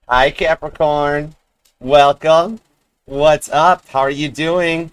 Hi, Capricorn. Welcome. What's up? How are you doing?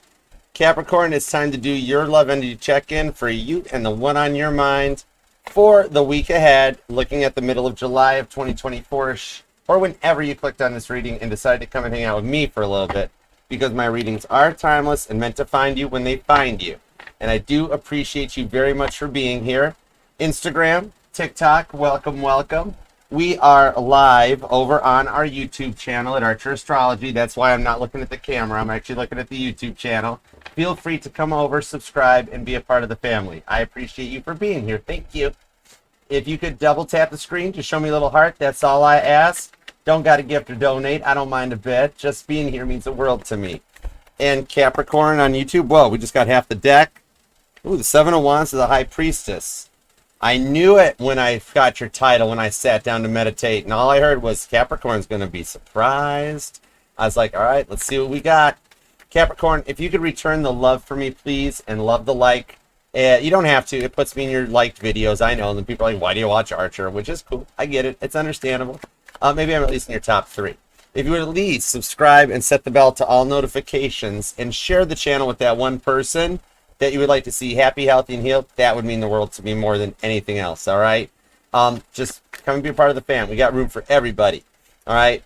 Capricorn, it's time to do your love energy check-in for you and the one on your mind for the week ahead, looking at the middle of July of 2024-ish, or whenever you clicked on this reading and decided to come and hang out with me for a little bit, because my readings are timeless and meant to find you when they find you. And I do appreciate you very much for being here. Instagram, TikTok, welcome, welcome. We are live over on our YouTube channel at Archer Astrology. That's why I'm not looking at the camera. I'm actually looking at the YouTube channel. Feel free to come over, subscribe, and be a part of the family. I appreciate you for being here. Thank you. If you could double tap the screen to show me a little heart, that's all I ask. Don't got a gift or donate. I don't mind a bit. Just being here means the world to me. And Capricorn on YouTube, whoa, we just got half the deck. Ooh, the Seven of Wands to the High Priestess. I knew it when I got your title, when I sat down to meditate, and all I heard was Capricorn's going to be surprised. I was like, all right, let's see what we got. Capricorn, if you could return the love for me, please, and love the like. You don't have to. It puts me in your liked videos, I know, and then people are like, why do you watch Archer? Which is cool. I get it. It's understandable. Maybe I'm at least in your top 3. If you would at least subscribe and set the bell to all notifications and share the channel with that one person that you would like to see happy, healthy, and healed, that would mean the world to me more than anything else, all right? Just come and be a part of the fam. We got room for everybody, all right?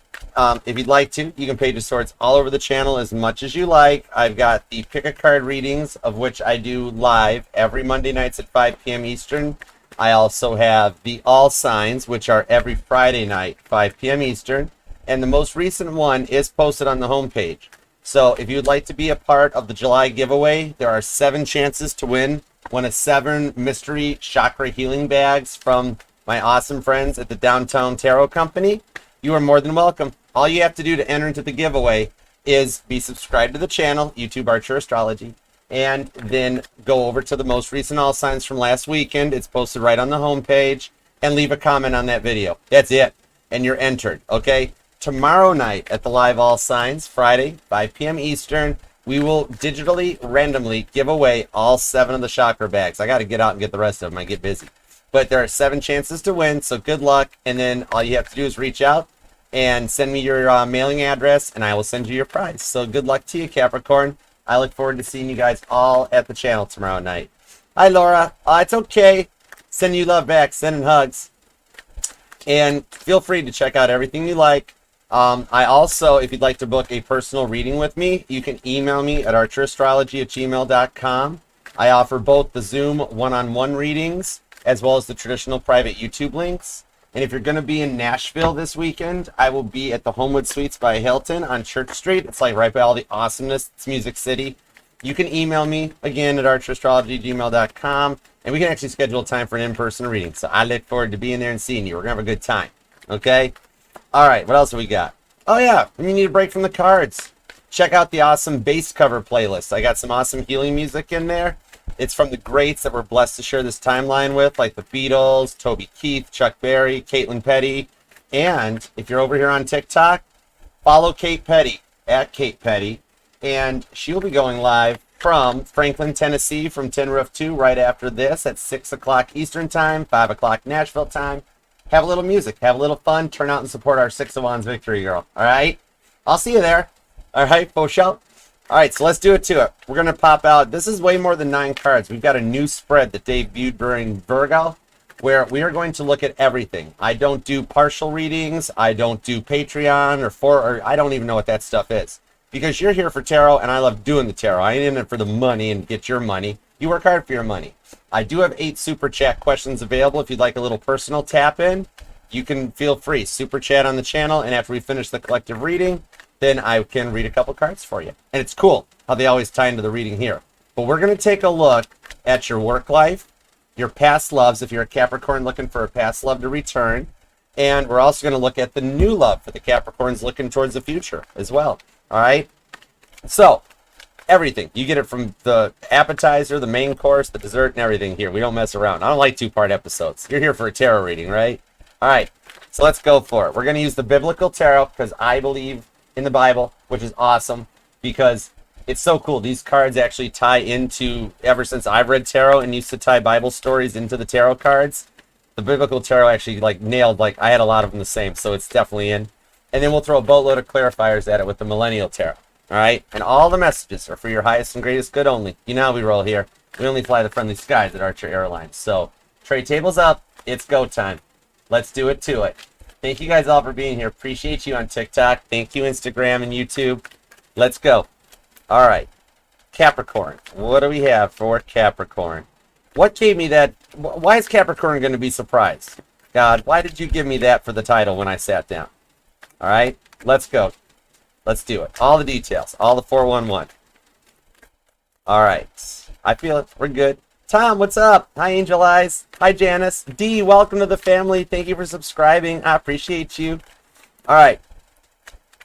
If you'd like to, you can page of swords all over the channel as much as you like. I've got the pick a card readings, of which I do live every Monday nights at 5 p.m. Eastern. I also have the all signs, which are every Friday night, 5 p.m. Eastern. And the most recent one is posted on the homepage. So if you'd like to be a part of the July giveaway, there are 7 chances to win one of 7 mystery chakra healing bags from my awesome friends at the Downtown Tarot Company. You are more than welcome. All you have to do to enter into the giveaway is be subscribed to the channel, YouTube Archer Astrology, and then go over to the most recent all signs from last weekend. It's posted right on the homepage, and leave a comment on that video. That's it, and you're entered, okay? Tomorrow night at the live all signs, Friday, 5 p.m. Eastern, we will digitally, randomly give away all 7 of the chakra bags. I got to get out and get the rest of them. I get busy. But there are 7 chances to win, so good luck. And then all you have to do is reach out and send me your mailing address, and I will send you your prize. So good luck to you, Capricorn. I look forward to seeing you guys all at the channel tomorrow night. Hi, Laura. It's okay. Send you love back. Sending hugs. And feel free to check out everything you like. I also, if you'd like to book a personal reading with me, you can email me at archerastrology@gmail.com. I offer both the Zoom one-on-one readings as well as the traditional private YouTube links. And if you're going to be in Nashville this weekend, I will be at the Homewood Suites by Hilton on Church Street. It's like right by all the awesomeness. It's Music City. You can email me again at archerastrology@gmail.com, and we can actually schedule a time for an in-person reading. So I look forward to being there and seeing you. We're going to have a good time. Okay? All right, what else have we got? Oh, yeah, you need a break from the cards. Check out the awesome base cover playlist. I got some awesome healing music in there. It's from the greats that we're blessed to share this timeline with, like the Beatles, Toby Keith, Chuck Berry, Caitlin Petty. And if you're over here on TikTok, follow Kate Petty, at Kate Petty. And she'll be going live from Franklin, Tennessee, from Tin Roof 2 right after this at 6 o'clock Eastern Time, 5 o'clock Nashville Time. Have a little music, have a little fun, turn out and support our 6 of Wands victory girl. All right? I'll see you there. All right, faux show. All right, so let's do it to it. We're going to pop out. This is way more than 9 cards. We've got a new spread that debuted during Virgo, where we are going to look at everything. I don't do partial readings. I don't do Patreon or I don't even know what that stuff is. Because you're here for tarot, and I love doing the tarot. I ain't in it for the money and get your money. You work hard for your money. I do have 8 super chat questions available. If you'd like a little personal tap in, you can feel free. Super chat on the channel, and after we finish the collective reading, then I can read a couple cards for you. And it's cool how they always tie into the reading here. But we're going to take a look at your work life, your past loves, if you're a Capricorn looking for a past love to return. And we're also going to look at the new love for the Capricorns looking towards the future as well. All right? So, everything. You get it from the appetizer, the main course, the dessert, and everything here. We don't mess around. I don't like 2-part episodes. You're here for a tarot reading, right? All right. So let's go for it. We're going to use the biblical tarot because I believe in the Bible, which is awesome because it's so cool. These cards actually tie into, ever since I've read tarot and used to tie Bible stories into the tarot cards, the biblical tarot actually like nailed, like I had a lot of them the same, so it's definitely in. And then we'll throw a boatload of clarifiers at it with the Millennial Tarot. All right? And all the messages are for your highest and greatest good only. You know how we roll here. We only fly the friendly skies at Archer Airlines. So, tray tables up. It's go time. Let's do it to it. Thank you guys all for being here. Appreciate you on TikTok. Thank you, Instagram and YouTube. Let's go. All right. Capricorn. What do we have for Capricorn? What gave me that? Why is Capricorn going to be surprised? God, why did you give me that for the title when I sat down? All right. Let's go. Let's do it. All the details. All the 411. All right. I feel it. We're good. Tom, what's up? Hi, Angel Eyes. Hi, Janice. D, welcome to the family. Thank you for subscribing. I appreciate you. All right.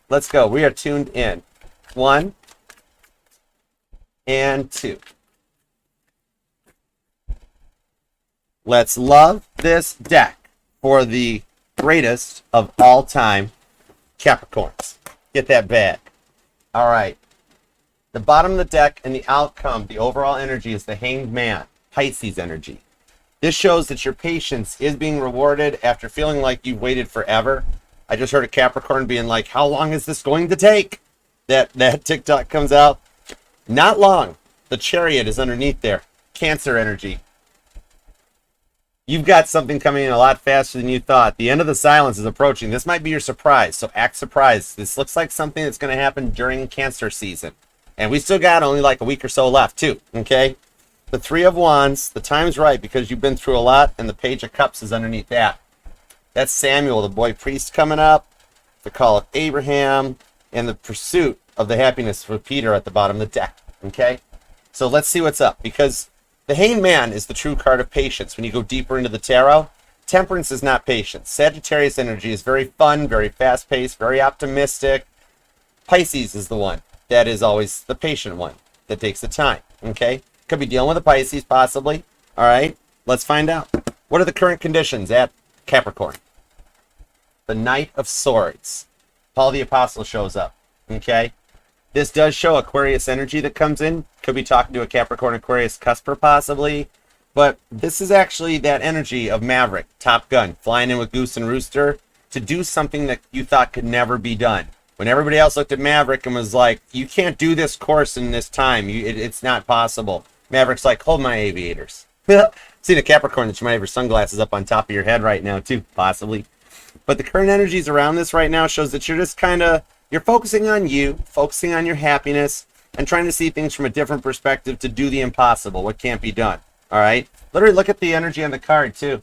Let's go. We are tuned in. 1 and 2. Let's love this deck for the greatest of all time Capricorns. Get that bag. All right. The bottom of the deck and the outcome, the overall energy is the Hanged Man. Pisces energy. This shows that your patience is being rewarded after feeling like you've waited forever. I just heard a Capricorn being like, how long is this going to take? That TikTok comes out. Not long. The Chariot is underneath there. Cancer energy. You've got something coming in a lot faster than you thought. The end of the silence is approaching. This might be your surprise, so act surprised. This looks like something that's going to happen during Cancer season. And we still got only like a week or so left, too. Okay? The 3 of Wands, the time's right because you've been through a lot, and the Page of Cups is underneath that. That's Samuel, the boy priest, coming up, the call of Abraham, and the pursuit of the happiness for Peter at the bottom of the deck. Okay? So let's see what's up, because the Hanged Man is the true card of patience. When you go deeper into the tarot, Temperance is not patience. Sagittarius energy is very fun, very fast-paced, very optimistic. Pisces is the one that is always the patient one that takes the time. Okay? Could be dealing with a Pisces, possibly. All right, let's find out. What are the current conditions at Capricorn? The Knight of Swords. Paul the Apostle shows up. Okay? This does show Aquarius energy that comes in. Could be talking to a Capricorn Aquarius cusper, possibly. But this is actually that energy of Maverick, Top Gun, flying in with Goose and Rooster to do something that you thought could never be done. When everybody else looked at Maverick and was like, you can't do this course in this time. It's not possible. Maverick's like, hold my aviators. See the Capricorn that you might have your sunglasses up on top of your head right now too, possibly. But the current energies around this right now shows that you're just kind of, you're focusing on you, focusing on your happiness, and trying to see things from a different perspective to do the impossible, what can't be done. All right? Literally look at the energy on the card too.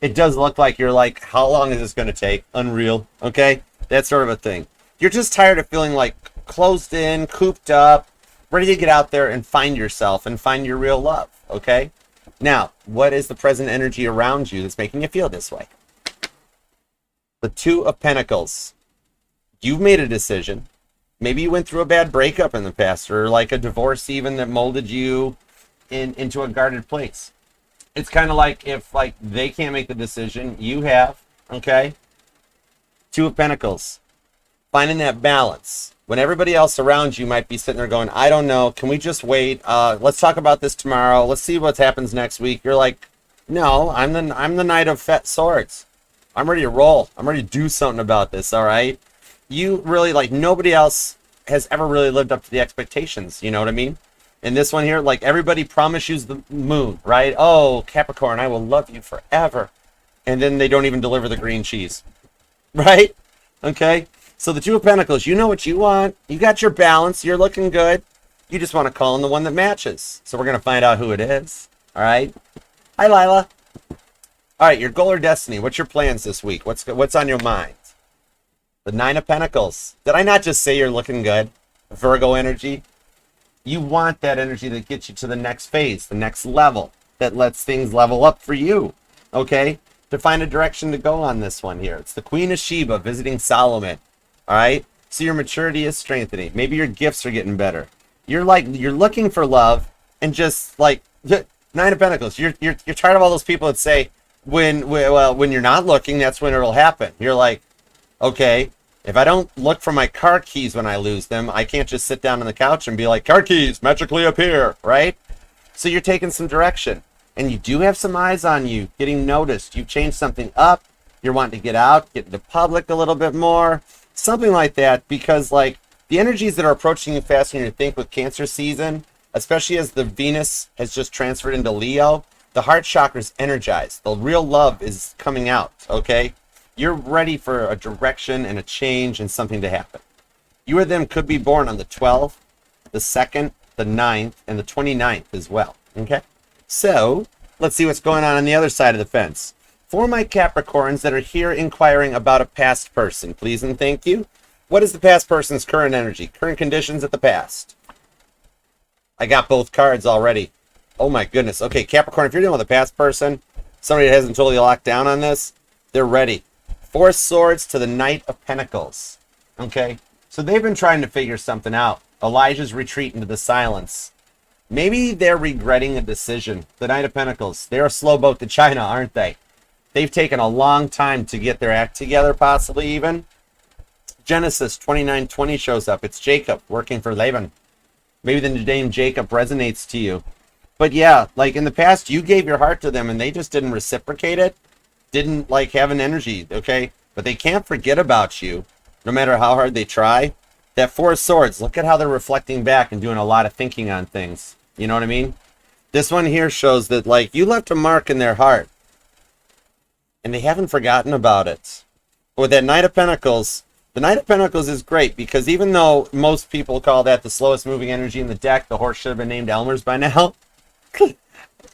It does look like you're like, how long is this going to take? Unreal. Okay? That sort of a thing. You're just tired of feeling like closed in, cooped up, ready to get out there and find yourself and find your real love. Okay? Now, what is the present energy around you that's making you feel this way? The 2 of Pentacles. You've made a decision. Maybe you went through a bad breakup in the past, or like a divorce even that molded you into a guarded place. It's kind of like if like they can't make the decision, you have. Okay? 2 of Pentacles. Finding that balance. When everybody else around you might be sitting there going, I don't know, can we just wait? Let's talk about this tomorrow. Let's see what happens next week. You're like, no, I'm the Knight of Swords. I'm ready to roll. I'm ready to do something about this, all right? You really, like, nobody else has ever really lived up to the expectations, you know what I mean? And this one here, like, everybody promises the moon, right? Oh, Capricorn, I will love you forever. And then they don't even deliver the green cheese, right? Okay? So the 2 of Pentacles, you know what you want. You got your balance. You're looking good. You just want to call in the one that matches. So we're going to find out who it is. All right? Hi, Lila. All right, your goal or destiny. What's your plans this week? What's on your mind? The 9 of Pentacles. Did I not just say you're looking good? Virgo energy. You want that energy that gets you to the next phase, the next level, that lets things level up for you. Okay? To find a direction to go on this one here. It's the Queen of Sheba visiting Solomon. All right? So your maturity is strengthening. Maybe your gifts are getting better. You're looking for love, and just like 9 of Pentacles. You're tired of all those people that say when you're not looking, that's when it'll happen. You're like, okay, if I don't look for my car keys when I lose them, I can't just sit down on the couch and be like, car keys magically appear, right? So you're taking some direction, and you do have some eyes on you, getting noticed. You've changed something up. You're wanting to get out, get into public a little bit more. Something like that, because like the energies that are approaching you faster than you think with Cancer season, especially as the Venus has just transferred into Leo, the heart chakra is energized. The real love is coming out, okay? You're ready for a direction and a change and something to happen. You or them could be born on the 12th, the 2nd, the 9th, and the 29th as well, okay? So, let's see what's going on the other side of the fence. For my Capricorns that are here inquiring about a past person, please and thank you. What is the past person's current energy, current conditions at the past? I got both cards already. Oh my goodness. Okay, Capricorn, if you're dealing with a past person, somebody that hasn't totally locked down on this, they're ready. Four of Swords to the Knight of Pentacles. Okay, so they've been trying to figure something out. Elijah's retreat into the silence. Maybe they're regretting a decision. The Knight of Pentacles. They're a slow boat to China, aren't they? They've taken a long time to get their act together, possibly even. Genesis 29:20 shows up. It's Jacob working for Laban. Maybe the name Jacob resonates to you. But yeah, like in the past, you gave your heart to them and they just didn't reciprocate it. Didn't like have an energy, okay? But they can't forget about you, no matter how hard they try. That Four of Swords, look at how they're reflecting back and doing a lot of thinking on things. You know what I mean? This one here shows that, like, you left a mark in their heart. And they haven't forgotten about it. But with that Knight of Pentacles, the Knight of Pentacles is great because even though most people call that the slowest moving energy in the deck, the horse should have been named Elmer's by now.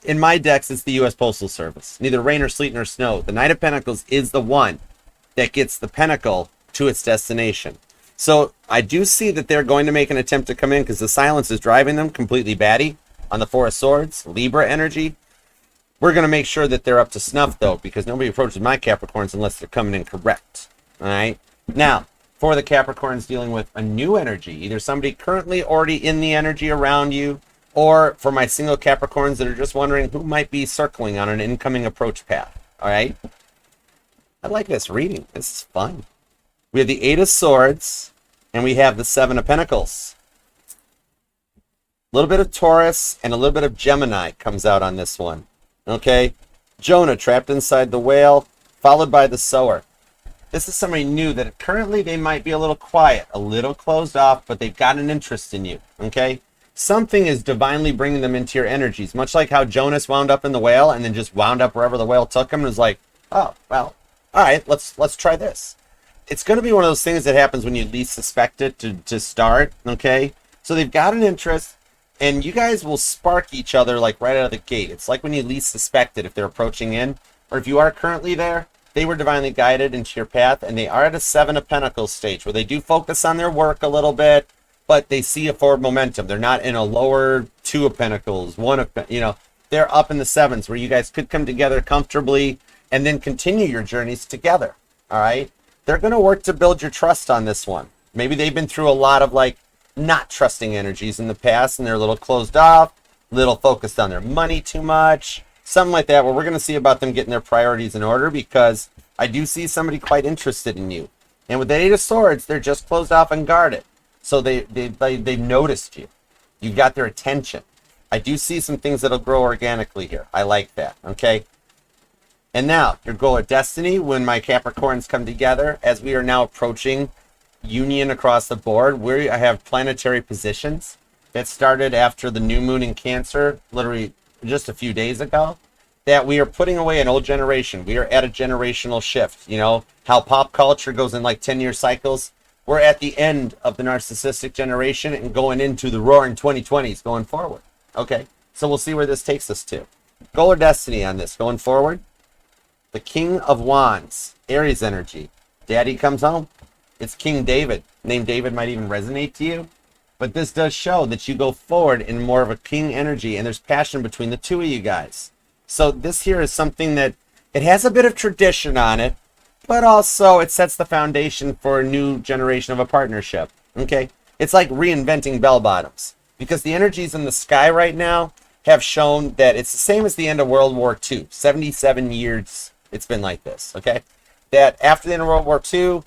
In my decks, it's the U.S. Postal Service. Neither rain or sleet nor snow. The Knight of Pentacles is the one that gets the pentacle to its destination. So I do see that they're going to make an attempt to come in because the silence is driving them completely batty on the Four of Swords, Libra energy. We're going to make sure that they're up to snuff, though, because nobody approaches my Capricorns unless they're coming in correct. All right? Now, for the Capricorns dealing with a new energy, either somebody currently already in the energy around you, or for my single Capricorns that are just wondering who might be circling on an incoming approach path. All right? I like this reading. This is fun. We have the Eight of Swords, and we have the Seven of Pentacles. A little bit of Taurus and a little bit of Gemini comes out on this one. Okay? Jonah trapped inside the whale, followed by the sower. This is somebody new that currently they might be a little quiet, a little closed off, but they've got an interest in you. Okay? Something is divinely bringing them into your energies, much like how Jonas wound up in the whale and then just wound up wherever the whale took him and was like, oh, well, all right, let's try this. It's going to be one of those things that happens when you least suspect it to start, okay? So they've got an interest, and you guys will spark each other like right out of the gate. It's like when you least suspect it if they're approaching in, or if you are currently there, they were divinely guided into your path, and they are at a Seven of Pentacles stage where they do focus on their work a little bit, but they see a forward momentum. They're not in a lower Two of Pentacles, one of, they're up in the sevens where you guys could come together comfortably and then continue your journeys together, all right? They're going to work to build your trust on this one. Maybe they've been through a lot of, like, not trusting energies in the past, and they're a little closed off, a little focused on their money too much, something like that, where we're going to see about them getting their priorities in order, because I do see somebody quite interested in you. And with the Eight of Swords, they're just closed off and guarded. So they noticed you. You got their attention. I do see some things that'll grow organically here. I like that, okay? And now, your goal of destiny, when my Capricorns come together, as we are now approaching union across the board, we have planetary positions that started after the new moon in Cancer, literally just a few days ago, that we are putting away an old generation. We are at a generational shift. You know, how pop culture goes in like 10-year cycles. We're at the end of the narcissistic generation and going into the roaring 2020s going forward. Okay, so we'll see where this takes us to. Goal or destiny on this going forward. The King of Wands, Aries energy. Daddy comes home. It's King David. Name David might even resonate to you. But this does show that you go forward in more of a king energy, and there's passion between the two of you guys. So this here is something that, it has a bit of tradition on it, but also it sets the foundation for a new generation of a partnership. Okay? It's like reinventing bell bottoms. Because the energies in the sky right now have shown that it's the same as the end of World War II. 77 years it's been like this, okay? That after the end of World War II,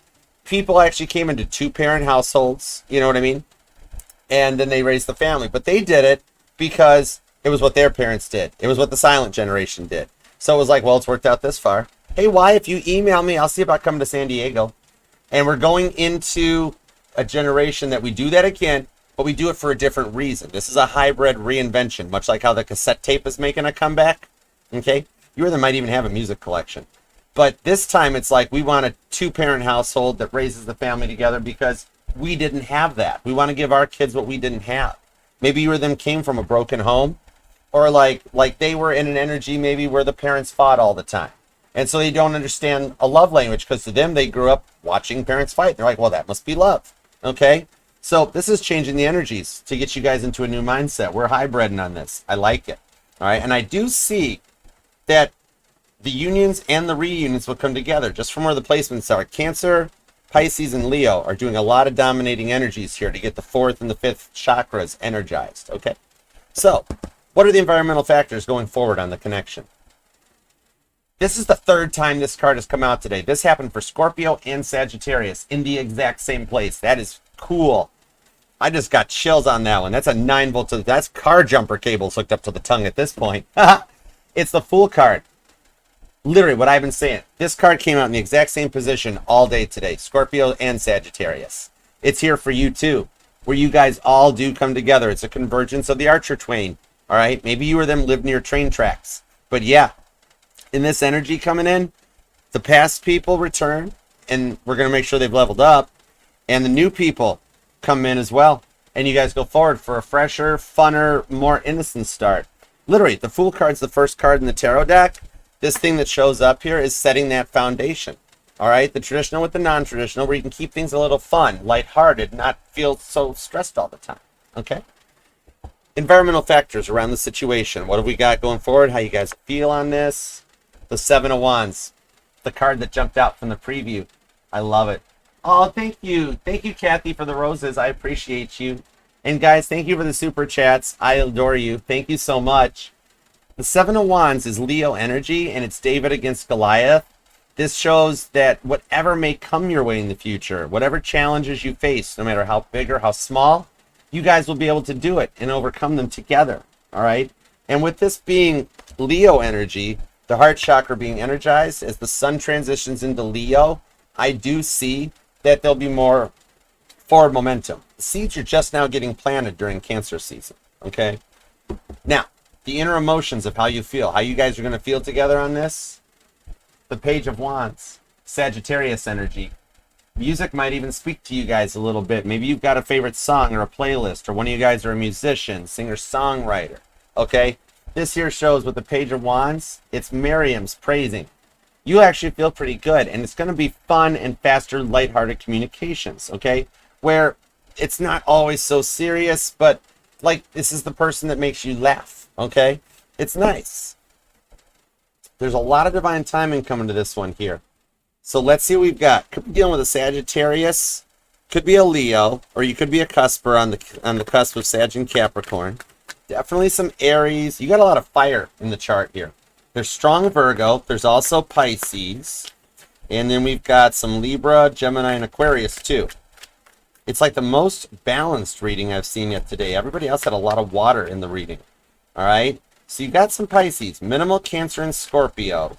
people actually came into two-parent households, you know what I mean? And then they raised the family. But they did it because it was what their parents did. It was what the silent generation did. So it was like, well, it's worked out this far. Hey, why, if you email me, I'll see about coming to San Diego. And we're going into a generation that we do that again, but we do it for a different reason. This is a hybrid reinvention, much like how the cassette tape is making a comeback. Okay? You or them might even have a music collection. But this time it's like we want a two-parent household that raises the family together because we didn't have that. We want to give our kids what we didn't have. Maybe you or them came from a broken home, or like they were in an energy maybe where the parents fought all the time. And so they don't understand a love language because to them they grew up watching parents fight. They're like, well, that must be love. Okay? So this is changing the energies to get you guys into a new mindset. We're hybriding on this. I like it. All right? And I do see that the unions and the reunions will come together just from where the placements are. Cancer, Pisces, and Leo are doing a lot of dominating energies here to get the fourth and the fifth chakras energized. Okay? So, what are the environmental factors going forward on the connection? This is the third time this card has come out today. This happened for Scorpio and Sagittarius in the exact same place. That is cool. I just got chills on that one. That's a 9-volt. That's car jumper cables hooked up to the tongue at this point. It's the Fool card. Literally what I've been saying. This card came out in the exact same position all day today. Scorpio and Sagittarius. It's here for you too. Where you guys all do come together. It's a convergence of the Archer Twain. All right? Maybe you or them live near train tracks. But yeah. In this energy coming in, the past people return, and we're going to make sure they've leveled up, and the new people come in as well, and you guys go forward for a fresher, funner, more innocent start. Literally, the Fool card's the first card in the tarot deck. This thing that shows up here is setting that foundation. All right, the traditional with the non-traditional, where you can keep things a little fun, lighthearted, not feel so stressed all the time. Okay? Environmental factors around the situation. What have we got going forward? How you guys feel on this? The Seven of Wands, the card that jumped out from the preview. I love it. Oh, thank you. Thank you, Kathy, for the roses. I appreciate you. And guys, thank you for the super chats. I adore you. Thank you so much. The Seven of Wands is Leo energy, and it's David against Goliath. This shows that whatever may come your way in the future, whatever challenges you face, no matter how big or how small, you guys will be able to do it and overcome them together. All right? And with this being Leo energy, the heart chakra being energized as the sun transitions into Leo, I do see that there'll be more forward momentum. The seeds are just now getting planted during Cancer season, okay? Now, the inner emotions of how you feel, how you guys are going to feel together on this. The Page of Wands, Sagittarius energy. Music might even speak to you guys a little bit. Maybe you've got a favorite song or a playlist, or one of you guys are a musician, singer-songwriter, okay? This here shows with the Page of Wands, it's Miriam's praising. You actually feel pretty good, and it's going to be fun and faster, lighthearted communications, okay? Where it's not always so serious, but like this is the person that makes you laugh, okay? It's nice. There's a lot of divine timing coming to this one here. So let's see what we've got. Could be dealing with a Sagittarius, could be a Leo, or you could be a cusper on the cusp of Sag and Capricorn. Definitely some Aries. You got a lot of fire in the chart here. There's strong Virgo. There's also Pisces. And then we've got some Libra, Gemini, and Aquarius too. It's like the most balanced reading I've seen yet today. Everybody else had a lot of water in the reading. All right? So you've got some Pisces, minimal Cancer and Scorpio.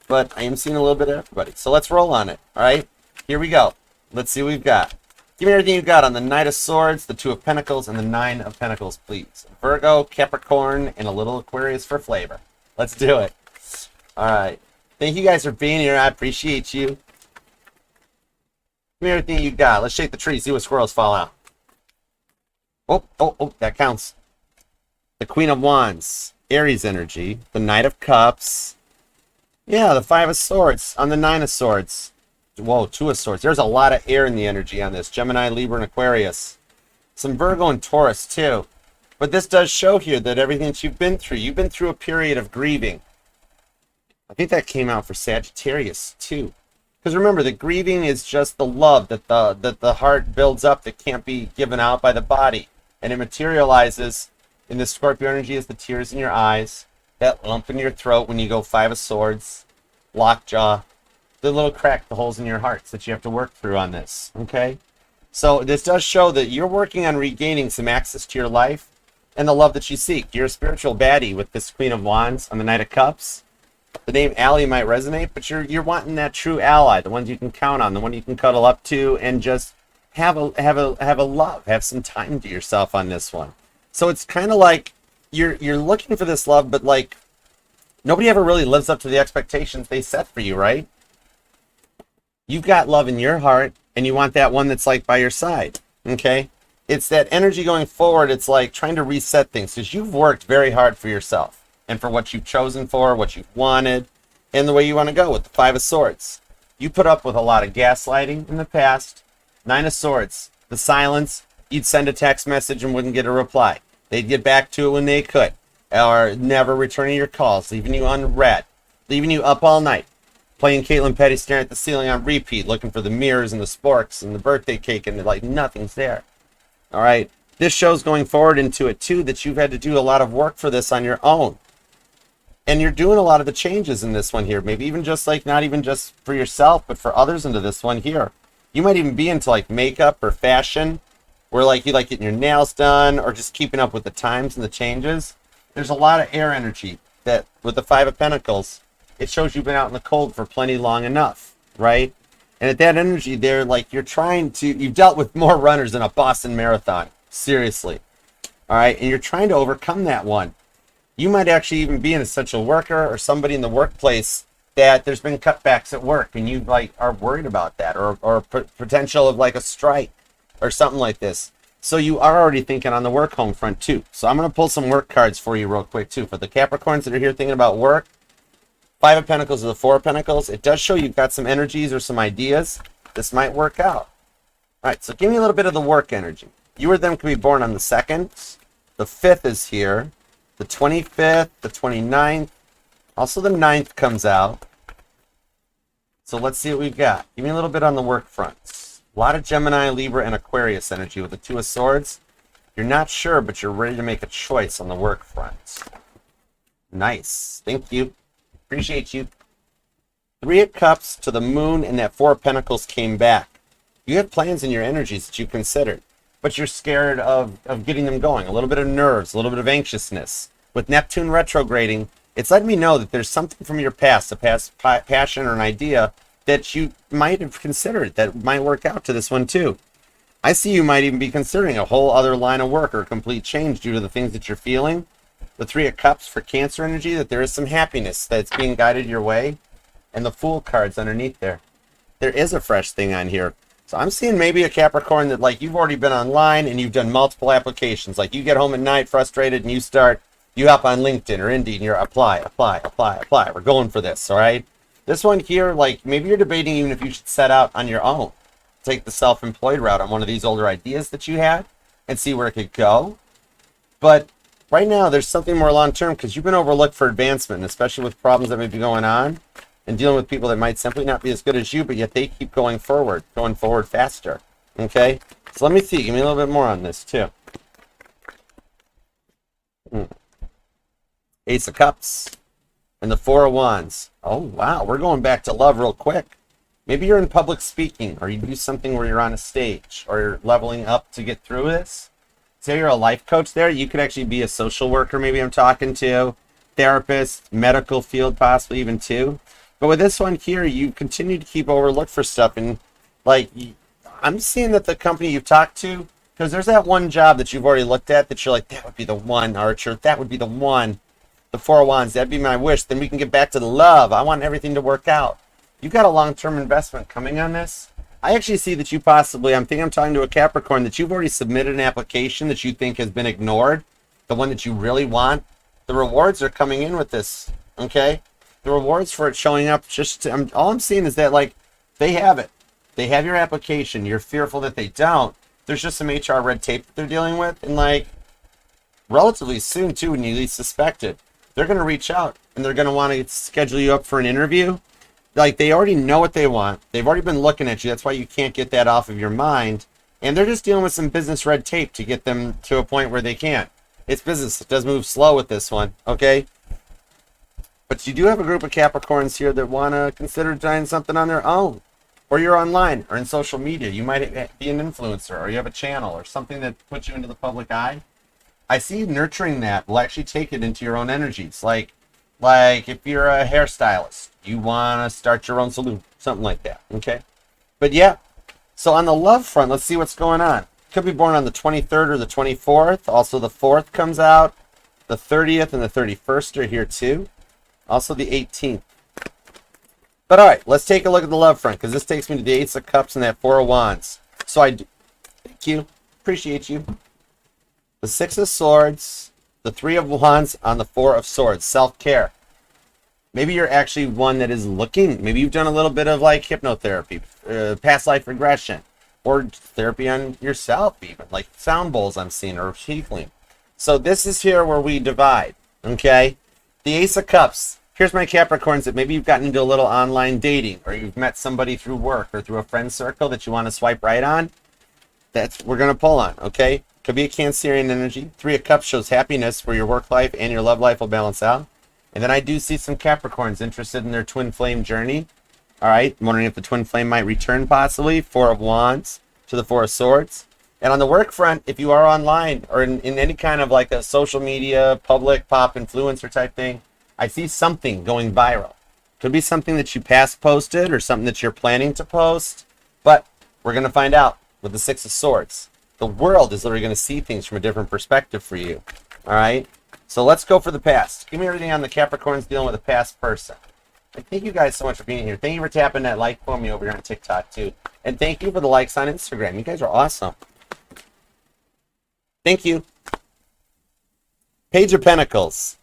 But I am seeing a little bit of everybody. So let's roll on it. All right? Here we go. Let's see what we've got. Give me everything you've got on the Knight of Swords, the Two of Pentacles, and the Nine of Pentacles, please. Virgo, Capricorn, and a little Aquarius for flavor. Let's do it. All right. Thank you guys for being here. I appreciate you. Give me everything you got. Let's shake the tree, see what squirrels fall out. Oh, that counts. The Queen of Wands, Aries energy. The Knight of Cups. Yeah, the Five of Swords on the Nine of Swords. Whoa, Two of Swords. There's a lot of air in the energy on this. Gemini, Libra, and Aquarius. Some Virgo and Taurus, too. But this does show here that everything that you've been through a period of grieving. I think that came out for Sagittarius, too. Because remember, the grieving is just the love that the heart builds up that can't be given out by the body. And it materializes in the Scorpio energy as the tears in your eyes, that lump in your throat when you go Five of Swords, lockjaw, the little crack, the holes in your hearts that you have to work through on this, okay? So this does show that you're working on regaining some access to your life and the love that you seek. You're a spiritual baddie with this Queen of Wands on the Knight of Cups. The name ally might resonate, but you're wanting that true ally, the ones you can count on, the one you can cuddle up to, and just have a love, have some time to yourself on this one. So it's kind of like you're looking for this love, but like nobody ever really lives up to the expectations they set for you, right? You've got love in your heart, and you want that one that's like by your side. Okay, it's that energy going forward. It's like trying to reset things because you've worked very hard for yourself and for what you've chosen for, what you've wanted, and the way you want to go with the Five of Swords. You put up with a lot of gaslighting in the past. Nine of Swords, the silence. You'd send a text message and wouldn't get a reply. They'd get back to it when they could, or never returning your calls, leaving you unread, leaving you up all night, playing Caitlin Petty, staring at the ceiling on repeat, looking for the mirrors and the sporks and the birthday cake, and like nothing's there. All right, this shows going forward into it too that you've had to do a lot of work for this on your own, and you're doing a lot of the changes in this one here. Maybe even just like not even just for yourself, but for others into this one here. You might even be into like makeup or fashion, where like you like getting your nails done or just keeping up with the times and the changes. There's a lot of air energy that with the Five of Pentacles, it shows you've been out in the cold for plenty long enough, right? And at that energy there, like you've dealt with more runners than a Boston Marathon, seriously. All right, and you're trying to overcome that one. You might actually even be an essential worker or somebody in the workplace that there's been cutbacks at work and you like are worried about that or potential of like a strike or something like this. So you are already thinking on the work home front too. So I'm going to pull some work cards for you real quick too. For the Capricorns that are here thinking about work, Five of Pentacles or the Four of Pentacles, it does show you've got some energies or some ideas. This might work out. All right, so give me a little bit of the work energy. You or them could be born on the 2nd. The 5th is here. The 25th, the 29th. Also the 9th comes out. So let's see what we've got. Give me a little bit on the work fronts. A lot of Gemini, Libra, and Aquarius energy with the Two of Swords. You're not sure, but you're ready to make a choice on the work front. Nice. Thank you. Appreciate you. Three of Cups to the Moon and that Four of Pentacles came back. You have plans in your energies that you considered, but you're scared of getting them going. A little bit of nerves, a little bit of anxiousness. With Neptune retrograding, it's letting me know that there's something from your past, a past passion or an idea that you might have considered that might work out to this one too. I see you might even be considering a whole other line of work or a complete change due to the things that you're feeling. The Three of Cups for Cancer energy, that there is some happiness that's being guided your way. And the Fool cards underneath there. There is a fresh thing on here. So I'm seeing maybe a Capricorn that like you've already been online and you've done multiple applications. Like you get home at night frustrated and you hop on LinkedIn or Indeed and you're apply. We're going for this, all right? This one here, like maybe you're debating even if you should set out on your own. Take the self-employed route on one of these older ideas that you had and see where it could go. But right now, there's something more long-term because you've been overlooked for advancement, especially with problems that may be going on and dealing with people that might simply not be as good as you, but yet they keep going forward faster. Okay? So let me see. Give me a little bit more on this, too. Ace of Cups and the Four of Wands. Oh, wow. We're going back to love real quick. Maybe you're in public speaking or you do something where you're on a stage or you're leveling up to get through this. Say you're a life coach there, you could actually be a social worker maybe I'm talking to, therapist, medical field possibly even too. But with this one here, you continue to keep overlooked for stuff. And like, I'm seeing that the company you've talked to, because there's that one job that you've already looked at that you're like, that would be the one, Archer, that would be the one. The Four of Wands, that'd be my wish. Then we can get back to the love. I want everything to work out. You've got a long-term investment coming on this. I actually see that you possibly, I'm talking to a Capricorn, that you've already submitted an application that you think has been ignored, the one that you really want. The rewards are coming in with this, okay? The rewards for it showing up, all I'm seeing is that, like, they have it. They have your application. You're fearful that they don't. There's just some HR red tape that they're dealing with, and, like, relatively soon, too, when you least suspect it, they're going to reach out, and they're going to want to schedule you up for an interview. Like, they already know what they want. They've already been looking at you. That's why you can't get that off of your mind. And they're just dealing with some business red tape to get them to a point where they can't. It's business. It does move slow with this one, okay? But you do have a group of Capricorns here that want to consider trying something on their own. Or you're online or in social media. You might be an influencer or you have a channel or something that puts you into the public eye. I see nurturing that will actually take it into your own energies. Like, Like if you're a hairstylist, you want to start your own salon, something like that. Okay. But yeah, so on the love front, let's see what's going on. Could be born on the 23rd or the 24th. Also, the 4th comes out. The 30th and the 31st are here too. Also, the 18th. But all right, let's take a look at the love front, because this takes me to the Ace of Cups and that Four of Wands. So I do. Thank you. Appreciate you. The Six of Swords, the Three of Wands on the Four of Swords. Self-care. Maybe you're actually one that is looking. Maybe you've done a little bit of like hypnotherapy, past life regression, or therapy on yourself even, like sound bowls I'm seeing, or healing. So this is here where we divide, okay? The Ace of Cups. Here's my Capricorns that maybe you've gotten into a little online dating, or you've met somebody through work or through a friend circle that you want to swipe right on. That's we're going to pull on, okay? Could be a Cancerian energy. Three of Cups shows happiness where your work life and your love life will balance out. And then I do see some Capricorns interested in their twin flame journey. All right, I'm wondering if the twin flame might return possibly. Four of Wands to the Four of Swords. And on the work front, if you are online or in any kind of like a social media, public pop influencer type thing, I see something going viral. Could be something that you past posted or something that you're planning to post. But we're going to find out with the Six of Swords. The world is literally going to see things from a different perspective for you. All right? So let's go for the past. Give me everything on the Capricorns dealing with a past person. And thank you guys so much for being here. Thank you for tapping that like for me over here on TikTok too. And thank you for the likes on Instagram. You guys are awesome. Thank you. Page of Pentacles.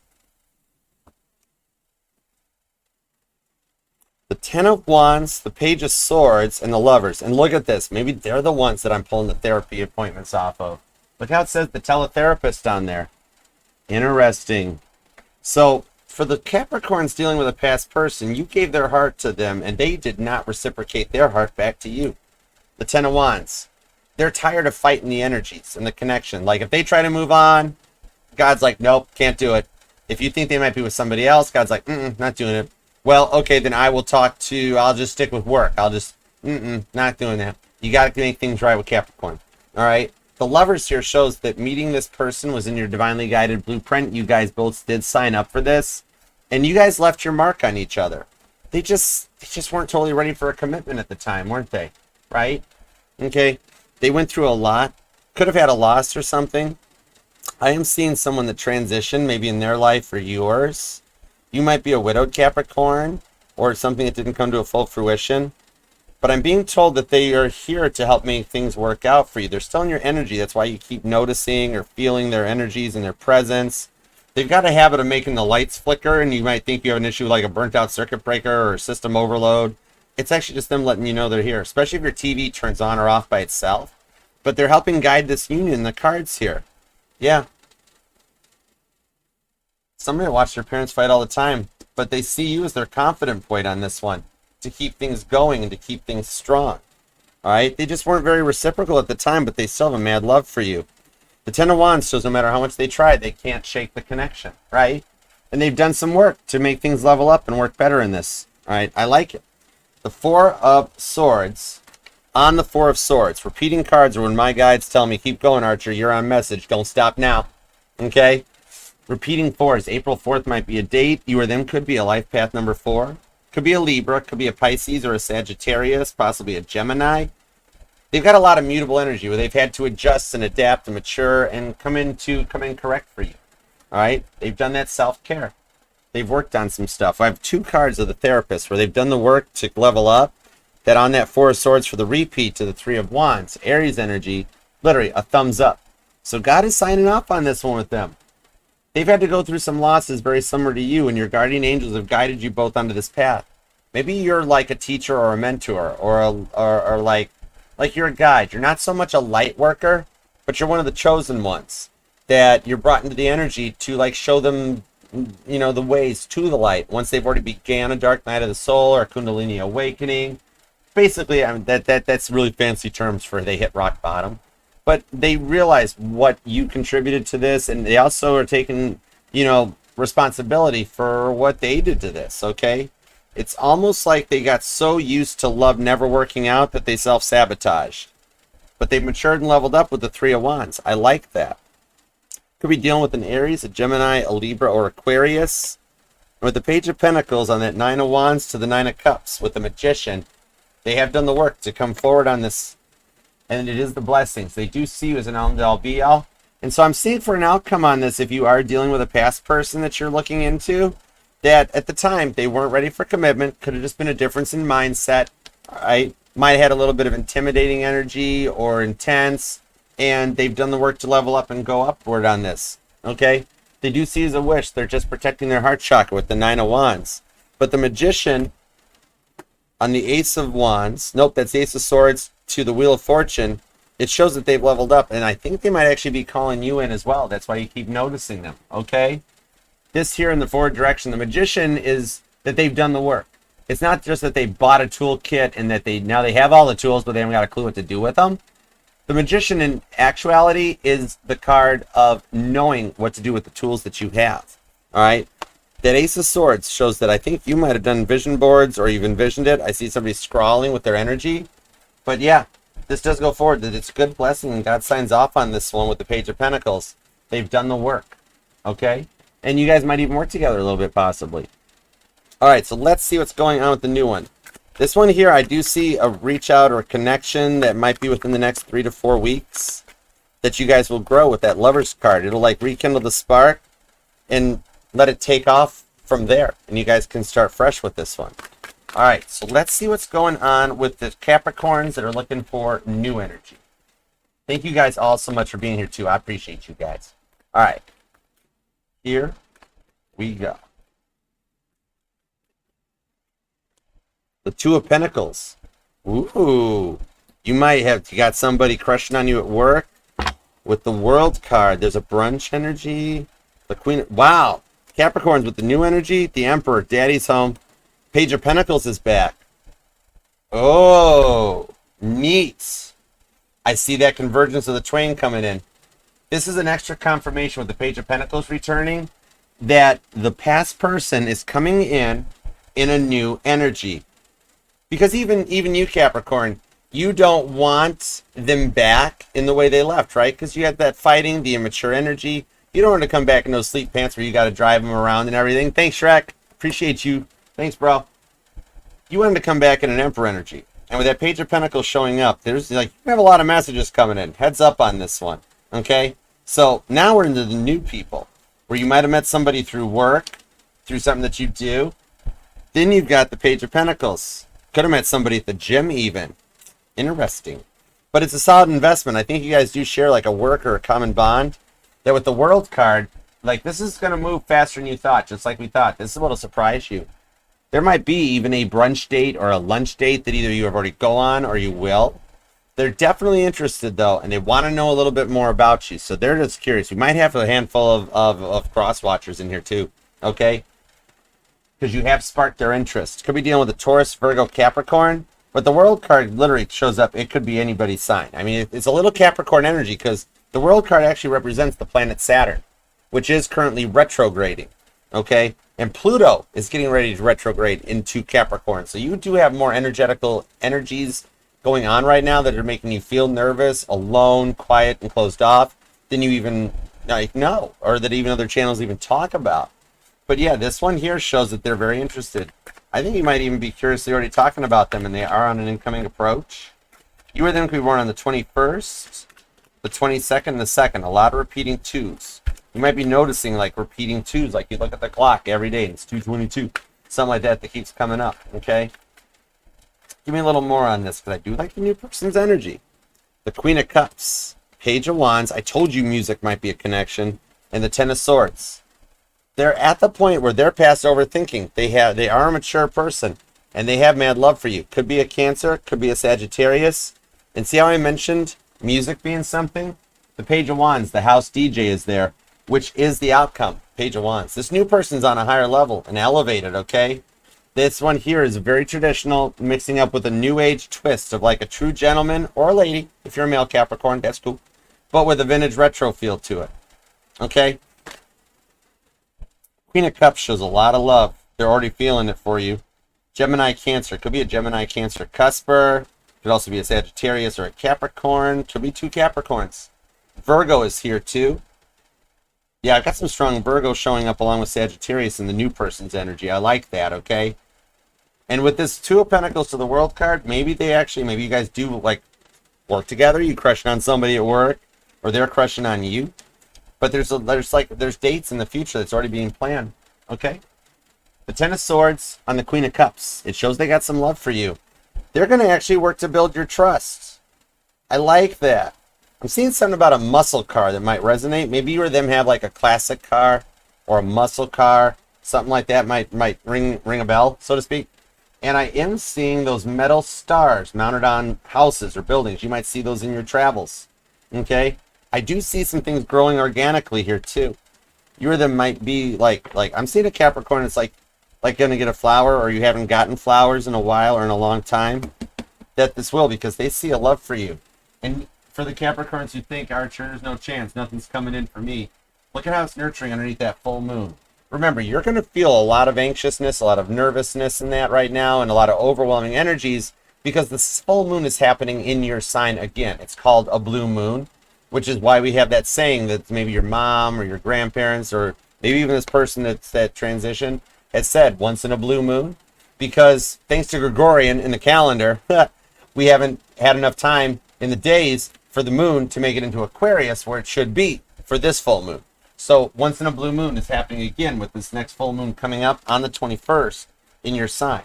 The Ten of Wands, the Page of Swords, and the Lovers. And look at this. Maybe they're the ones that I'm pulling the therapy appointments off of. Look how it says the teletherapist down there. Interesting. So, for the Capricorns dealing with a past person, you gave their heart to them, and they did not reciprocate their heart back to you. The Ten of Wands. They're tired of fighting the energies and the connection. Like, if they try to move on, God's like, nope, can't do it. If you think they might be with somebody else, God's like, not doing it. Well, okay, then I'll just stick with work. Not doing that. You got to make things right with Capricorn. All right? The Lovers here shows that meeting this person was in your divinely guided blueprint. You guys both did sign up for this. And you guys left your mark on each other. They just weren't totally ready for a commitment at the time, weren't they? Right? Okay? They went through a lot. Could have had a loss or something. I am seeing someone that transitioned, maybe in their life or yours. You might be a widowed Capricorn or something that didn't come to a full fruition. But I'm being told that they are here to help make things work out for you. They're still in your energy. That's why you keep noticing or feeling their energies and their presence. They've got a habit of making the lights flicker, and you might think you have an issue like a burnt out circuit breaker or system overload. It's actually just them letting you know they're here, especially if your TV turns on or off by itself. But they're helping guide this union, the cards here. Yeah. Somebody watch their parents fight all the time, but they see you as their confident point on this one to keep things going and to keep things strong. All right? They just weren't very reciprocal at the time, but they still have a mad love for you. The Ten of Wands shows no matter how much they try, they can't shake the connection, right? And they've done some work to make things level up and work better in this. All right? I like it. The Four of Swords on the Four of Swords. Repeating cards are when my guides tell me, keep going, Archer. You're on message. Don't stop now. Okay? Repeating fours. April 4th might be a date. You or them could be a life path number 4. Could be a Libra. Could be a Pisces or a Sagittarius. Possibly a Gemini. They've got a lot of mutable energy where they've had to adjust and adapt and mature and come in correct for you. All right? They've done that self-care. They've worked on some stuff. I have 2 cards of the therapist where they've done the work to level up. That on that Four of Swords for the repeat to the Three of Wands. Aries energy. Literally a thumbs up. So God is signing off on this one with them. They've had to go through some losses very similar to you, and your guardian angels have guided you both onto this path. Maybe you're like a teacher or a mentor, or like you're a guide. You're not so much a light worker, but you're one of the chosen ones that you're brought into the energy to like show them, the ways to the light once they've already began a dark night of the soul or a Kundalini awakening. Basically, that's really fancy terms for they hit rock bottom. But they realize what you contributed to this, and they also are taking, responsibility for what they did to this, okay? It's almost like they got so used to love never working out that they self-sabotaged. But they've matured and leveled up with the Three of Wands. I like that. Could be dealing with an Aries, a Gemini, a Libra, or Aquarius. With the Page of Pentacles on that Nine of Wands to the Nine of Cups with the Magician, they have done the work to come forward on this. And it is the blessings. They do see you as an all be all. And so I'm seeing for an outcome on this, if you are dealing with a past person that you're looking into, that at the time they weren't ready for commitment. Could have just been a difference in mindset. I might have had a little bit of intimidating energy or intense, and they've done the work to level up and go upward on this. Okay? They do see as a wish. They're just protecting their heart chakra with the Nine of Wands. But the Magician on the Ace of Wands, nope, that's the Ace of Swords to the Wheel of Fortune, it shows that they've leveled up, and I think they might actually be calling you in as well. That's why you keep noticing them, okay? This here in the forward direction, the Magician is that they've done the work. It's not just that they bought a toolkit and that now they have all the tools, but they haven't got a clue what to do with them. The Magician in actuality is the card of knowing what to do with the tools that you have, all right? That Ace of Swords shows that I think you might have done vision boards or you've envisioned it. I see somebody scrawling with their energy. But yeah, this does go forward. That it's good blessing, and God signs off on this one with the Page of Pentacles. They've done the work, okay? And you guys might even work together a little bit, possibly. All right, so let's see what's going on with the new one. This one here, I do see a reach out or a connection that might be within the next 3 to 4 weeks that you guys will grow with that Lover's card. It'll like rekindle the spark and let it take off from there, and you guys can start fresh with this one. All right, so let's see what's going on with the Capricorns that are looking for new energy. Thank you guys all so much for being here, too. I appreciate you guys. All right, here we go. The Two of Pentacles. Ooh, you got somebody crushing on you at work. With the World card, there's a brunch energy. The Queen, wow. Capricorns with the new energy, the Emperor, Daddy's home. Page of Pentacles is back. Oh, neat. I see that convergence of the twain coming in. This is an extra confirmation with the Page of Pentacles returning that the past person is coming in a new energy. Because even you, Capricorn, you don't want them back in the way they left, right? Because you had that fighting, the immature energy. You don't want to come back in those sleep pants where you got to drive them around and everything. Thanks, Shrek. Appreciate you. Thanks, bro. You want them to come back in an Emperor energy. And with that Page of Pentacles showing up, there's like, you have a lot of messages coming in. Heads up on this one. Okay? So now we're into the new people, where you might have met somebody through work, through something that you do. Then you've got the Page of Pentacles. Could have met somebody at the gym even. Interesting. But it's a solid investment. I think you guys do share like a work or a common bond. That with the World card, like this is going to move faster than you thought, just like we thought. This is what'll surprise you. There might be even a brunch date or a lunch date that either you have already go on or you will. They're definitely interested though, and they want to know a little bit more about you. So they're just curious. We might have a handful of cross watchers in here too, okay? Because you have sparked their interest. Could be dealing with a Taurus, Virgo, Capricorn. But the World card literally shows up. It could be anybody's sign. I mean, it's a little Capricorn energy because the World card actually represents the planet Saturn, which is currently retrograding, okay? And Pluto is getting ready to retrograde into Capricorn. So you do have more energetical energies going on right now that are making you feel nervous, alone, quiet, and closed off than you even know, or that even other channels even talk about. But yeah, this one here shows that they're very interested. I think you might even be curiously already talking about them, and they are on an incoming approach. You or them could be born on the 21st, the 22nd, and the 2nd. A lot of repeating twos. You might be noticing like repeating twos, like you look at the clock every day and it's 2:22. Something like that keeps coming up, okay? Give me a little more on this, because I do like the new person's energy. The Queen of Cups, Page of Wands. I told you music might be a connection. And the Ten of Swords. They're at the point where they're past overthinking. They are a mature person, and they have mad love for you. Could be a Cancer, could be a Sagittarius. And see how I mentioned music being something? The Page of Wands, the house DJ is there, which is the outcome. Page of Wands. This new person's on a higher level and elevated, okay? This one here is very traditional, mixing up with a new age twist of like a true gentleman or lady. If you're a male Capricorn, that's cool. But with a vintage retro feel to it, okay? Queen of Cups shows a lot of love. They're already feeling it for you. Gemini, Cancer. Could be a Gemini, Cancer cusper. Could also be a Sagittarius or a Capricorn. Could be two Capricorns. Virgo is here too. Yeah, I've got some strong Virgo showing up along with Sagittarius in the new person's energy. I like that, okay? And with this Two of Pentacles to the World card, maybe you guys do, like, work together. You crushing on somebody at work, or they're crushing on you. But there's dates in the future that's already being planned, okay? The Ten of Swords on the Queen of Cups. It shows they got some love for you. They're going to actually work to build your trust. I like that. I'm seeing something about a muscle car that might resonate. Maybe you or them have like a classic car or a muscle car. Something like that might ring a bell, so to speak. And I am seeing those metal stars mounted on houses or buildings. You might see those in your travels. Okay? I do see some things growing organically here too. You or them might be like I'm seeing a Capricorn that's like going to get a flower, or you haven't gotten flowers in a while or in a long time. That this will, because they see a love for you. And for the Capricorns who think, Archer, there's no chance, nothing's coming in for me, look at how it's nurturing underneath that full moon. Remember, you're going to feel a lot of anxiousness, a lot of nervousness in that right now, and a lot of overwhelming energies, because the full moon is happening in your sign again. It's called a blue moon, which is why we have that saying that maybe your mom or your grandparents, or maybe even this person that's that transition, has said once in a blue moon, because thanks to Gregorian in the calendar, we haven't had enough time in the days for the moon to make it into Aquarius where it should be for this full moon. So once in a blue moon is happening again with this next full moon coming up on the 21st in your sign.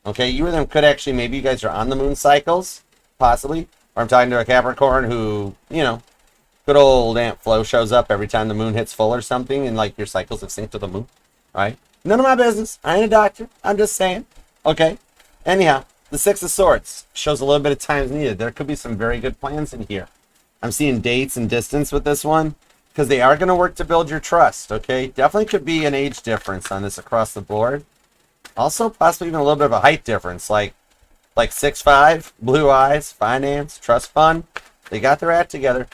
Okay, you or them could actually, maybe you guys are on the moon cycles, possibly. Or I'm talking to a Capricorn who, you know, good old Aunt Flo shows up every time the moon hits full or something, and like your cycles have synced to the moon, right? None of my business. I ain't a doctor. I'm just saying. Okay. Anyhow, the Six of Swords shows a little bit of time is needed. There could be some very good plans in here. I'm seeing dates and distance with this one, because they are going to work to build your trust, okay? Definitely could be an age difference on this across the board. Also, possibly even a little bit of a height difference, like 6'5", blue eyes, finance, trust fund. They got their act together.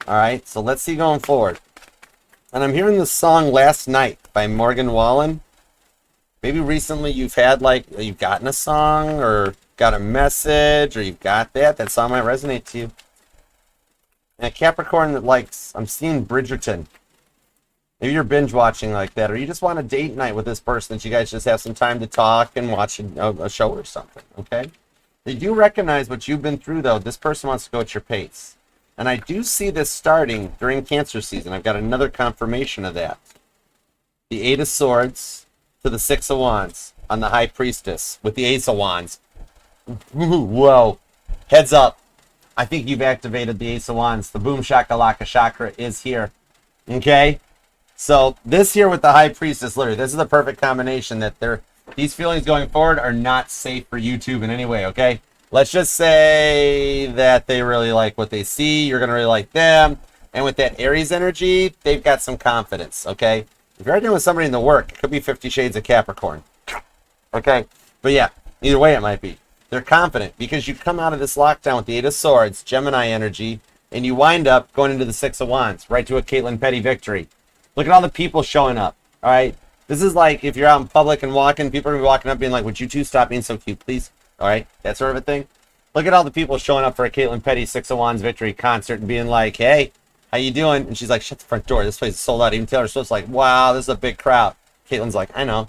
All right, so let's see going forward. And I'm hearing the song Last Night by Morgan Wallen. Maybe recently you've gotten a song or got a message, or you've got that song might resonate to you. And a Capricorn that likes, I'm seeing Bridgerton. Maybe you're binge watching like that, or you just want a date night with this person that you guys just have some time to talk and watch a show or something, okay? They do recognize what you've been through, though. This person wants to go at your pace. And I do see this starting during Cancer season. I've got another confirmation of that. The Eight of Swords to the Six of Wands on the High Priestess with the Ace of Wands. Whoa. Heads up. I think you've activated the Ace of Wands. The Boom Shakalaka Chakra is here. Okay? So this here with the High Priestess, literally, this is the perfect combination that these feelings going forward are not safe for YouTube in any way, okay? Let's just say that they really like what they see. You're going to really like them. And with that Aries energy, they've got some confidence, okay? If you're dealing with somebody in the work, it could be 50 Shades of Capricorn. Okay? But yeah, either way it might be. They're confident because you come out of this lockdown with the Eight of Swords, Gemini energy, and you wind up going into the Six of Wands, right to a Caitlin Petty victory. Look at all the people showing up, all right? This is like if you're out in public and walking, people are going to be walking up being like, would you two stop being so cute, please? All right, that sort of a thing. Look at all the people showing up for a Caitlin Petty Six of Wands victory concert and being like, hey, how you doing? And she's like, shut the front door. This place is sold out. Even Taylor Swift's like, wow, this is a big crowd. Caitlin's like, I know.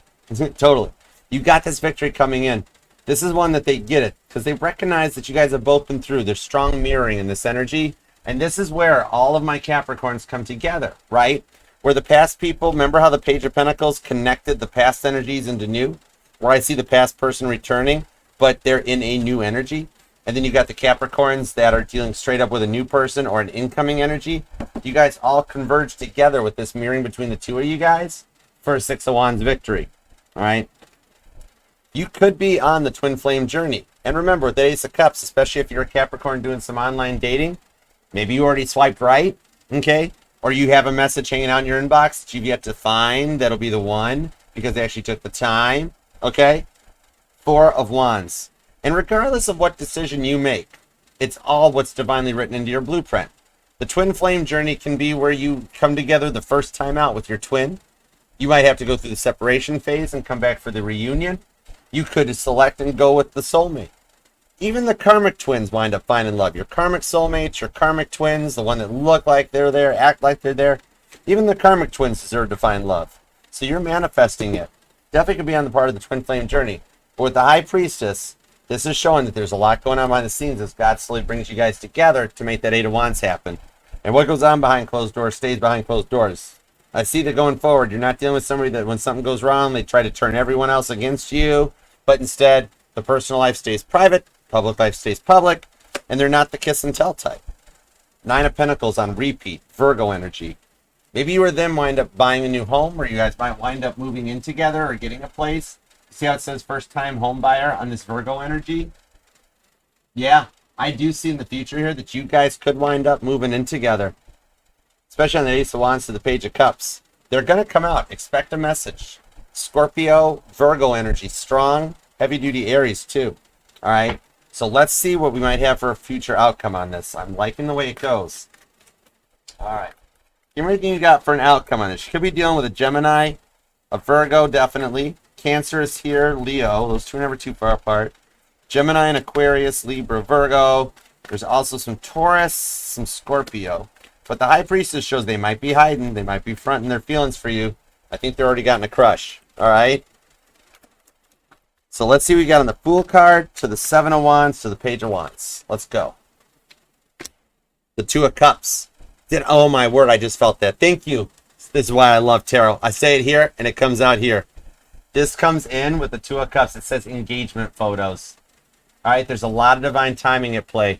Totally. You got this victory coming in. This is one that they get it because they recognize that you guys have both been through. There's strong mirroring in this energy. And this is where all of my Capricorns come together, right? Where the past people, remember how the Page of Pentacles connected the past energies into new? Where I see the past person returning, but they're in a new energy. And then you got the Capricorns that are dealing straight up with a new person or an incoming energy. You guys all converge together with this mirroring between the two of you guys for a Six of Wands victory. All right? You could be on the twin flame journey. And remember, with the Ace of Cups, especially if you're a Capricorn doing some online dating, maybe you already swiped right, okay? Or you have a message hanging out in your inbox that you've yet to find. That'll be the one because they actually took the time, okay? Four of Wands. And regardless of what decision you make, it's all what's divinely written into your blueprint. The twin flame journey can be where you come together the first time out with your twin. You might have to go through the separation phase and come back for the reunion. You could select and go with the soulmate. Even the karmic twins wind up finding love. Your karmic soulmates, your karmic twins, the one that look like they're there, act like they're there. Even the karmic twins deserve to find love. So you're manifesting it. Definitely could be on the part of the twin flame journey. But with the high priestess, this is showing that there's a lot going on behind the scenes as God slowly brings you guys together to make that Eight of Wands happen. And what goes on behind closed doors stays behind closed doors. I see that going forward, you're not dealing with somebody that when something goes wrong, they try to turn everyone else against you. But instead, the personal life stays private, public life stays public, and they're not the kiss and tell type. Nine of Pentacles on repeat, Virgo energy. Maybe you or them wind up buying a new home, or you guys might wind up moving in together or getting a place. See how it says first time home buyer on this Virgo energy? Yeah, I do see in the future here that you guys could wind up moving in together. Especially on the Ace of Wands to the Page of Cups. They're going to come out. Expect a message. Scorpio, Virgo energy. Strong, heavy duty Aries too. All right. So let's see what we might have for a future outcome on this. I'm liking the way it goes. All right. Give me everything you got for an outcome on this. You could be dealing with a Gemini, a Virgo, definitely. Cancer is here, Leo. Those two are never too far apart. Gemini and Aquarius, Libra, Virgo. There's also some Taurus, some Scorpio. But the High Priestess shows they might be hiding. They might be fronting their feelings for you. I think they're already gotten a crush. All right. So let's see what we got on the Fool card to the Seven of Wands to the Page of Wands. Let's go. The Two of Cups. Oh my word, I just felt that. Thank you. This is why I love tarot. I say it here and it comes out here. This comes in with the Two of Cups. It says engagement photos. All right, there's a lot of divine timing at play.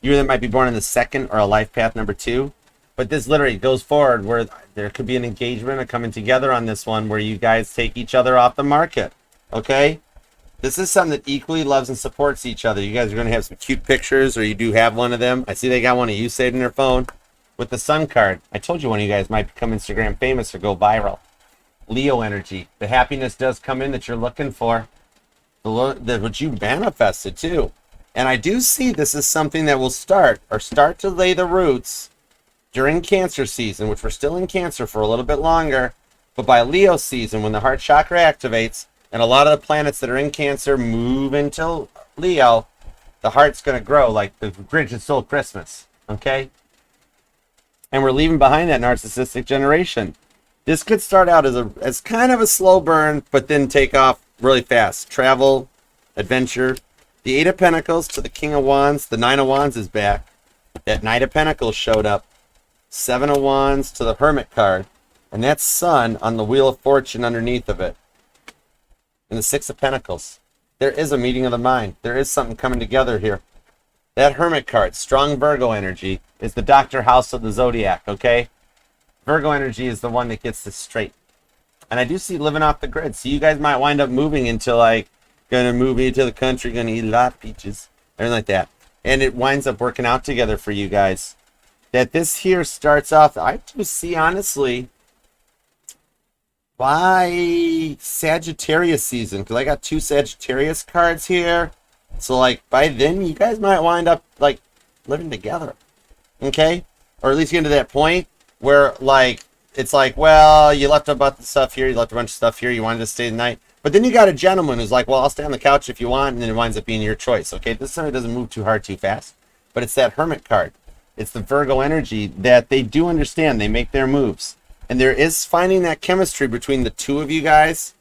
You either might be born in the second or a life path number 2. But this literally goes forward where there could be an engagement, a coming together on this one where you guys take each other off the market. Okay? This is something that equally loves and supports each other. You guys are going to have some cute pictures, or you do have one of them. I see they got one of you saved in their phone. With the Sun card, I told you one of you guys might become Instagram famous or go viral. Leo energy. The happiness does come in that you're looking for. What you manifested too. And I do see this is something that will start to lay the roots during Cancer season, which we're still in Cancer for a little bit longer. But by Leo season, when the heart chakra activates, and a lot of the planets that are in Cancer move into Leo, the heart's going to grow like the Grinch that stole Christmas. Okay? And we're leaving behind that narcissistic generation. This could start out as kind of a slow burn, but then take off really fast. Travel, adventure. The Eight of Pentacles to the King of Wands. The Nine of Wands is back. That Knight of Pentacles showed up. Seven of Wands to the Hermit card. And that's Sun on the Wheel of Fortune underneath of it. And the Six of Pentacles. There is a meeting of the mind. There is something coming together here. That Hermit card, strong Virgo energy, is the Doctor House of the Zodiac, okay? Virgo energy is the one that gets this straight. And I do see living off the grid. So you guys might wind up moving into like, gonna move into the country, gonna eat a lot of peaches, everything like that. And it winds up working out together for you guys. That this here starts off, I do see honestly, by Sagittarius season, because I got 2 Sagittarius cards here. So like by then you guys might wind up like living together. Okay? Or at least getting to that point where like it's like, well, you left a bunch of stuff here, you left a bunch of stuff here, you wanted to stay the night. But then you got a gentleman who's like, well, I'll stay on the couch if you want, and then it winds up being your choice. Okay, this time it doesn't move too hard, too fast. But it's that Hermit card. It's the Virgo energy that they do understand. They make their moves. And there is finding that chemistry between the two of you guys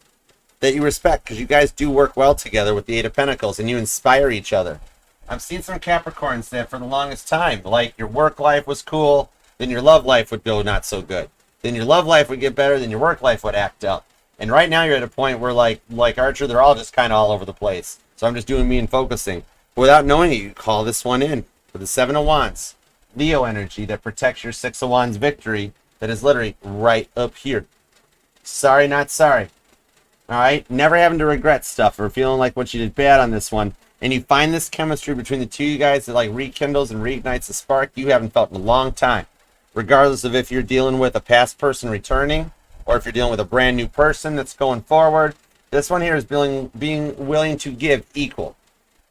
that you respect, because you guys do work well together with the Eight of Pentacles, and you inspire each other. I've seen some Capricorns that for the longest time, like your work life was cool, then your love life would go not so good. Then your love life would get better, then your work life would act up. And right now you're at a point where like Archer, they're all just kind of all over the place. So I'm just doing me and focusing. Without knowing it, you call this one in with the Seven of Wands. Leo energy that protects your Six of Wands victory that is literally right up here. Sorry, not sorry. Alright? Never having to regret stuff or feeling like what you did bad on this one. And you find this chemistry between the two of you guys that like rekindles and reignites a spark you haven't felt in a long time. Regardless of if you're dealing with a past person returning or if you're dealing with a brand new person that's going forward. This one here is being willing to give equal.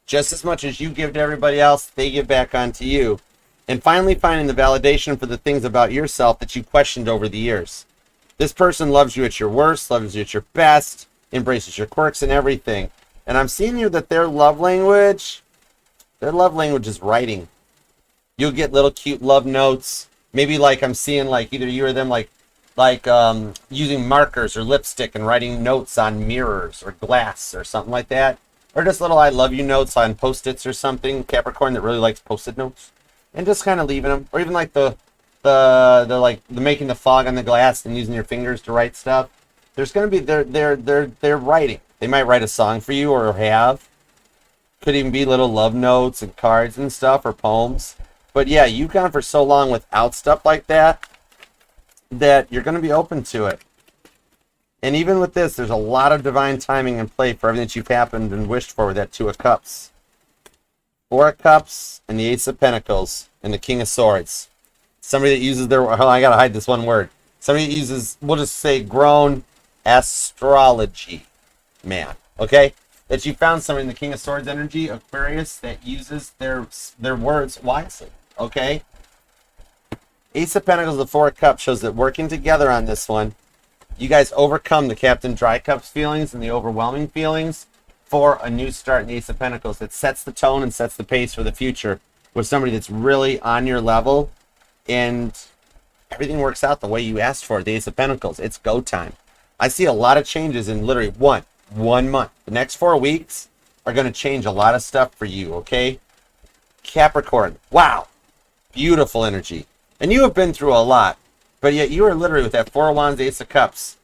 Just as much as you give to everybody else, they give back onto you. And finally finding the validation for the things about yourself that you questioned over the years. This person loves you at your worst, loves you at your best, embraces your quirks and everything. And I'm seeing here that their love language is writing. You'll get little cute love notes. Maybe like I'm seeing like either you or them using markers or lipstick and writing notes on mirrors or glass or something like that. Or just little I love you notes on Post-its or something. Capricorn that really likes Post-it notes. And just kind of leaving them. Or even like the making the fog on the glass and using your fingers to write stuff. There's going to be, they're writing. They might write a song for you or have. Could even be little love notes and cards and stuff or poems. But yeah, you've gone for so long without stuff like that that you're going to be open to it. And even with this, there's a lot of divine timing in play for everything that you've happened and wished for with that Two of Cups. Four of Cups and the Ace of Pentacles and the King of Swords. Somebody that uses their... Oh, I got to hide this one word. Somebody that uses, we'll just say, grown astrology man. Okay? That you found somebody in the King of Swords energy, Aquarius, that uses their words wisely. Okay? Ace of Pentacles, the Four of Cups shows that working together on this one, you guys overcome the Captain Dry Cups feelings and the overwhelming feelings for a new start in the Ace of Pentacles that sets the tone and sets the pace for the future with somebody that's really on your level and everything works out the way you asked for it. The Ace of Pentacles, it's go time. I see a lot of changes in literally one month. The next 4 weeks are going to change a lot of stuff for you, okay? Capricorn, wow, beautiful energy. And you have been through a lot. But yet you are literally with that Four of Wands, Ace of Cups.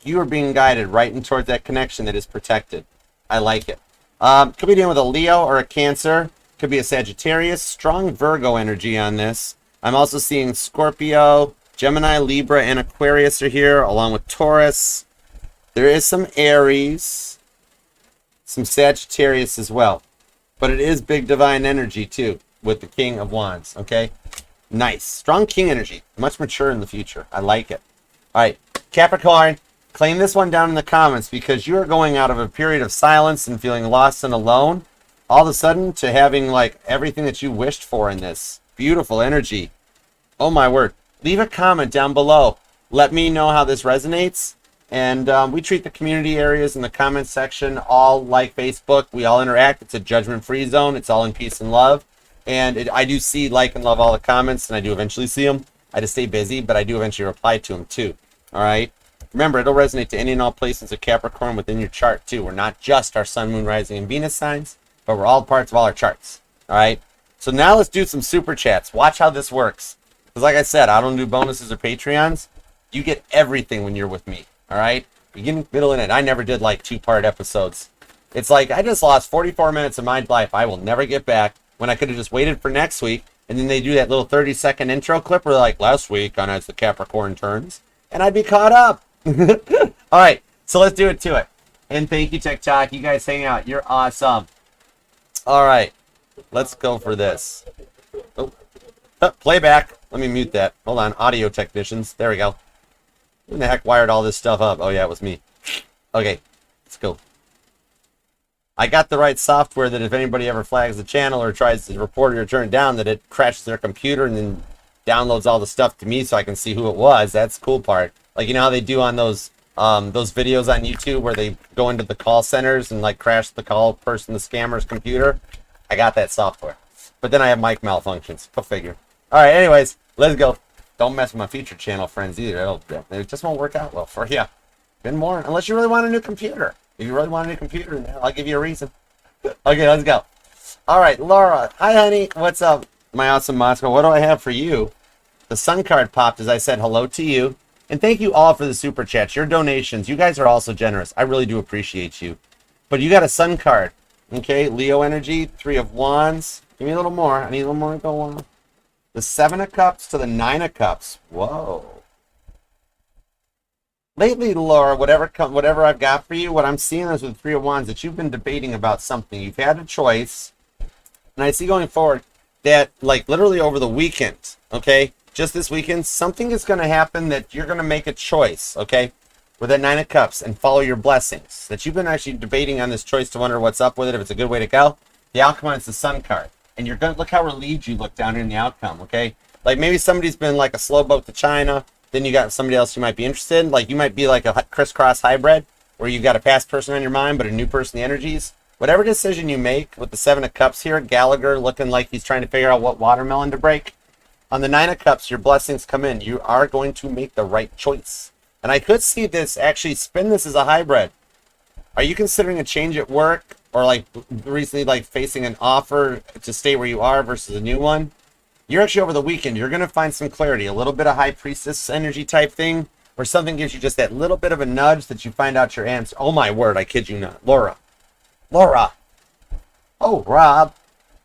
You are being guided right in towards that connection that is protected. I like it. Could be dealing with a Leo or a Cancer. Could be a Sagittarius. Strong Virgo energy on this. I'm also seeing Scorpio, Gemini, Libra, and Aquarius are here, along with Taurus. There is some Aries. Some Sagittarius as well. But it is big divine energy too, with the King of Wands, okay? Nice. Strong king energy. Much mature in the future. I like it. All right. Capricorn, claim this one down in the comments because you are going out of a period of silence and feeling lost and alone all of a sudden to having like everything that you wished for in this. Beautiful energy. Oh my word. Leave a comment down below. Let me know how this resonates. And we treat the community areas in the comments section all like Facebook. We all interact. It's a judgment-free zone. It's all in peace and love. And I do see, like, and love all the comments, and I do eventually see them. I just stay busy, but I do eventually reply to them, too. All right? Remember, it'll resonate to any and all placements of Capricorn within your chart, too. We're not just our Sun, Moon, Rising, and Venus signs, but we're all parts of all our charts. All right? So now let's do some super chats. Watch how this works. Because like I said, I don't do bonuses or Patreons. You get everything when you're with me. All right? Beginning, middle, and end. I never did, like, 2-part episodes. It's like, I just lost 44 minutes of my life I will never get back. When I could have just waited for next week, and then they do that little 30-second intro clip where they're like, last week on As the Capricorn Turns, and I'd be caught up. All right, so let's do it to it. And thank you, TikTok. You guys hang out. You're awesome. All right, let's go for this. Oh, playback. Let me mute that. Hold on, audio technicians. There we go. Who the heck wired all this stuff up? Oh, yeah, it was me. Okay, let's go. I got the right software that if anybody ever flags the channel or tries to report it or turn it down, that it crashes their computer and then downloads all the stuff to me so I can see who it was. That's the cool part. Like, you know how they do on those videos on YouTube where they go into the call centers and like crash the call person, the scammer's computer? I got that software. But then I have mic malfunctions. Go figure. All right, anyways, let's go. Don't mess with my future channel friends either. It just won't work out well for you. Been more, unless you really want a new computer. If you really want a new computer, I'll give you a reason. Okay, let's go. All right, Laura. Hi, honey. What's up? My awesome Moscow. What do I have for you? The Sun card popped as I said hello to you. And thank you all for the super chats. Your donations. You guys are also generous. I really do appreciate you. But you got a Sun card. Okay, Leo energy, 3 of Wands. Give me a little more. I need a little more to go on. The 7 of Cups to the 9 of Cups. Whoa. Lately, Laura, whatever I've got for you, what I'm seeing is with 3 of Wands that you've been debating about something. You've had a choice. And I see going forward that, like, literally over the weekend, okay, just this weekend, something is going to happen that you're going to make a choice, okay, with that 9 of Cups and follow your blessings. That you've been actually debating on this choice to wonder what's up with it, if it's a good way to go. The outcome is the Sun card. And you're going to look how relieved you look down here in the outcome, okay? Like, maybe somebody's been like a slow boat to China. Then you got somebody else you might be interested in. Like, you might be like a crisscross hybrid where you've got a past person on your mind, but a new person, the energies. Whatever decision you make with the 7 of Cups here, Gallagher looking like he's trying to figure out what watermelon to break. On the Nine of Cups, your blessings come in. You are going to make the right choice. And I could see this, actually spin this as a hybrid. Are you considering a change at work? Or like recently like facing an offer to stay where you are versus a new one? You're actually over the weekend, you're going to find some clarity. A little bit of High Priestess energy type thing. Where something gives you just that little bit of a nudge that you find out your answer. Oh my word, I kid you not. Laura. Oh, Rob.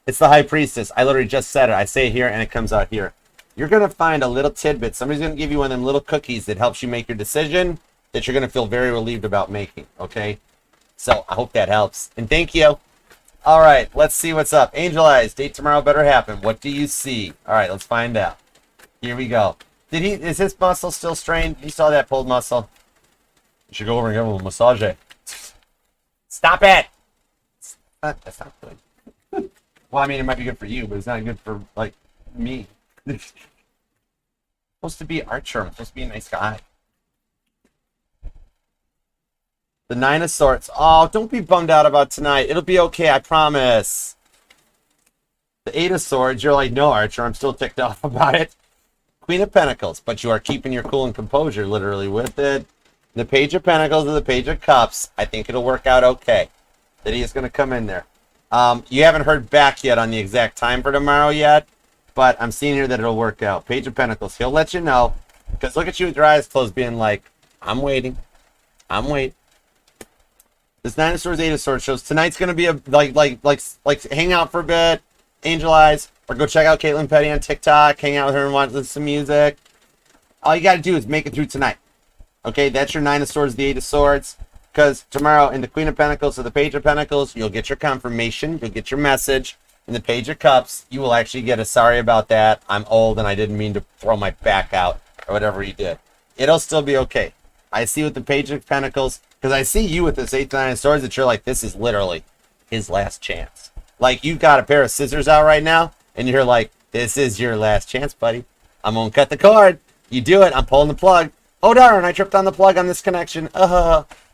It's the High Priestess. I literally just said it. I say it here and it comes out here. You're going to find a little tidbit. Somebody's going to give you one of them little cookies that helps you make your decision that you're going to feel very relieved about making. Okay? So I hope that helps. And thank you. All right. Let's see what's up. Angel Eyes. Date tomorrow better happen. What do you see? All right. Let's find out. Here we go. Is his muscle still strained? You saw that pulled muscle? You should go over and give him a massage. Stop it! That's not good. Well, I mean, it might be good for you, but it's not good for, like, me. Supposed to be Archer. I'm supposed to be a nice guy. The Nine of Swords. Oh, don't be bummed out about tonight. It'll be okay, I promise. The Eight of Swords. You're like, no, Archer, I'm still ticked off about it. Queen of Pentacles, but you are keeping your cool and composure literally with it. The Page of Pentacles and the Page of Cups, I think it'll work out okay. That he is going to come in there. You haven't heard back yet on the exact time for tomorrow yet, but I'm seeing here that it'll work out. Page of Pentacles, he'll let you know. Because look at you with your eyes closed being like, I'm waiting. I'm waiting. This Nine of Swords, Eight of Swords shows tonight's going to be a like hang out for a bit. Angel Eyes. Or go check out Caitlin Petty on TikTok, hang out with her and watch some music. All you got to do is make it through tonight. Okay, that's your Nine of Swords, the Eight of Swords. Because tomorrow in the Queen of Pentacles or the Page of Pentacles, you'll get your confirmation, you'll get your message. In the Page of Cups, you will actually get a sorry about that. I'm old and I didn't mean to throw my back out or whatever you did. It'll still be okay. I see with the Page of Pentacles, because I see you with this 8 to 9 of Swords that you're like, this is literally his last chance. Like you've got a pair of scissors out right now. And you're like, this is your last chance, buddy. I'm going to cut the cord. You do it. I'm pulling the plug. Oh, darn. I tripped on the plug on this connection.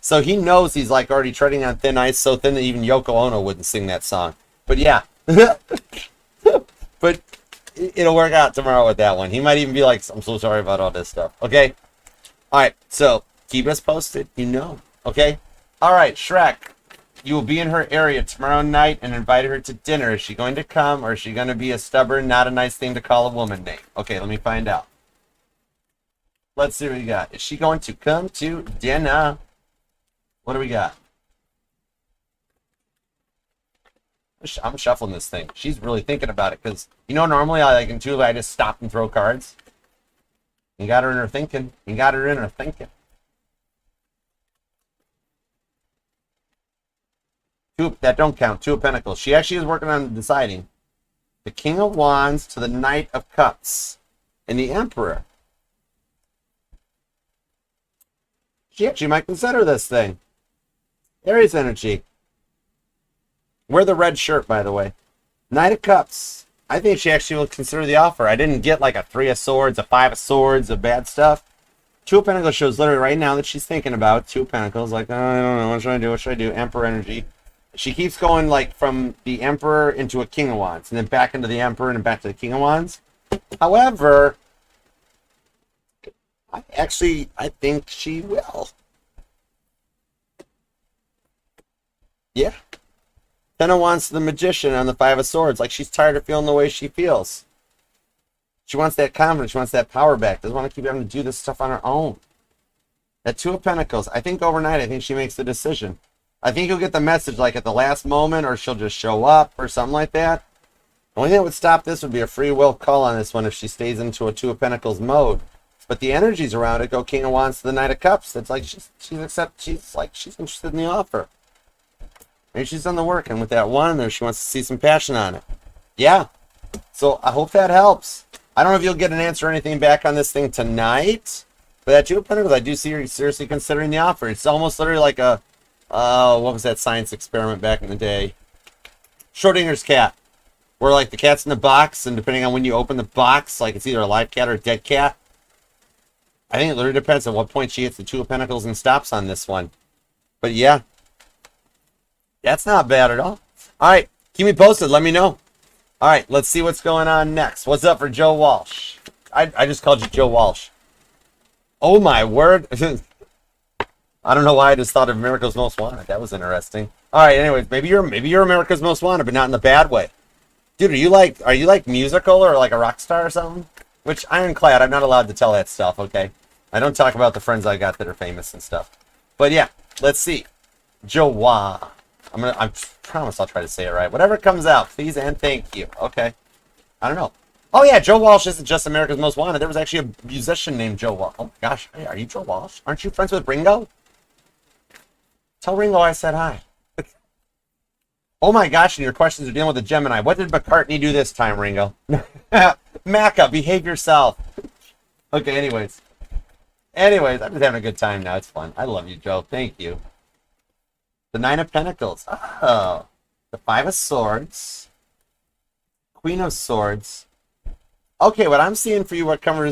So he knows he's like already treading on thin ice, so thin that even Yoko Ono wouldn't sing that song. But yeah. But it'll work out tomorrow with that one. He might even be like, I'm so sorry about all this stuff. Okay? All right. So keep us posted. You know. Okay? All right. Shrek. You will be in her area tomorrow night and invite her to dinner. Is she going to come or is she going to be a stubborn, not a nice thing to call a woman name? Okay, let me find out. Let's see what we got. Is she going to come to dinner? What do we got? I'm shuffling this thing. She's really thinking about it because, you know, normally I just stop and throw cards. You got her in her thinking. You got her in her thinking. That don't count. Two of Pentacles. She actually is working on deciding. The King of Wands to the Knight of Cups. And the Emperor. She actually might consider this thing. Aries energy. Wear the red shirt, by the way. Knight of Cups. I think she actually will consider the offer. I didn't get like a 3 of Swords, a 5 of Swords, a bad stuff. Two of Pentacles shows literally right now that she's thinking about it. Two of Pentacles. Like, oh, I don't know. What should I do? What should I do? Emperor energy. She keeps going like from the Emperor into a King of Wands and then back into the Emperor and back to the King of Wands. However, I think she will. Yeah. 10 of Wands to the Magician on the 5 of Swords. Like she's tired of feeling the way she feels. She wants that confidence. She wants that power back. Doesn't want to keep having to do this stuff on her own. That Two of Pentacles. I think overnight, I think she makes the decision. I think you'll get the message like at the last moment or she'll just show up or something like that. The only thing that would stop this would be a free will call on this one if she stays into a Two of Pentacles mode. But the energies around it go King of Wands to the Knight of Cups. It's like she's interested in the offer. Maybe she's done the work and with that one there she wants to see some passion on it. Yeah. So I hope that helps. I don't know if you'll get an answer or anything back on this thing tonight. But that Two of Pentacles, I do see her seriously considering the offer. It's almost literally like a what was that science experiment back in the day? Schrodinger's cat. Where like the cat's in the box, and depending on when you open the box, like it's either a live cat or a dead cat. I think it literally depends on what point she hits the Two of Pentacles and stops on this one. But yeah. That's not bad at all. Alright, keep me posted, let me know. All right, let's see what's going on next. What's up for Joe Walsh? I just called you Joe Walsh. Oh my word. I don't know why I just thought of America's Most Wanted. That was interesting. All right, anyways, maybe you're America's Most Wanted, but not in the bad way. Dude, are you like musical or like a rock star or something? Which, ironclad, I'm not allowed to tell that stuff, okay? I don't talk about the friends I got that are famous and stuff. But yeah, let's see. Joa. I promise I'll try to say it right. Whatever comes out, please and thank you. Okay. I don't know. Oh yeah, Joe Walsh isn't just America's Most Wanted. There was actually a musician named Joe Walsh. Oh my gosh, hey, are you Joe Walsh? Aren't you friends with Ringo? Tell Ringo I said hi. Oh my gosh, and your questions are dealing with a Gemini. What did McCartney do this time, Ringo? Macca, behave yourself. Okay, anyways, I'm just having a good time now. It's fun. I love you, Joe. Thank you. The Nine of Pentacles. Oh, the Five of Swords. Queen of Swords. Okay, what I'm seeing for you, whatever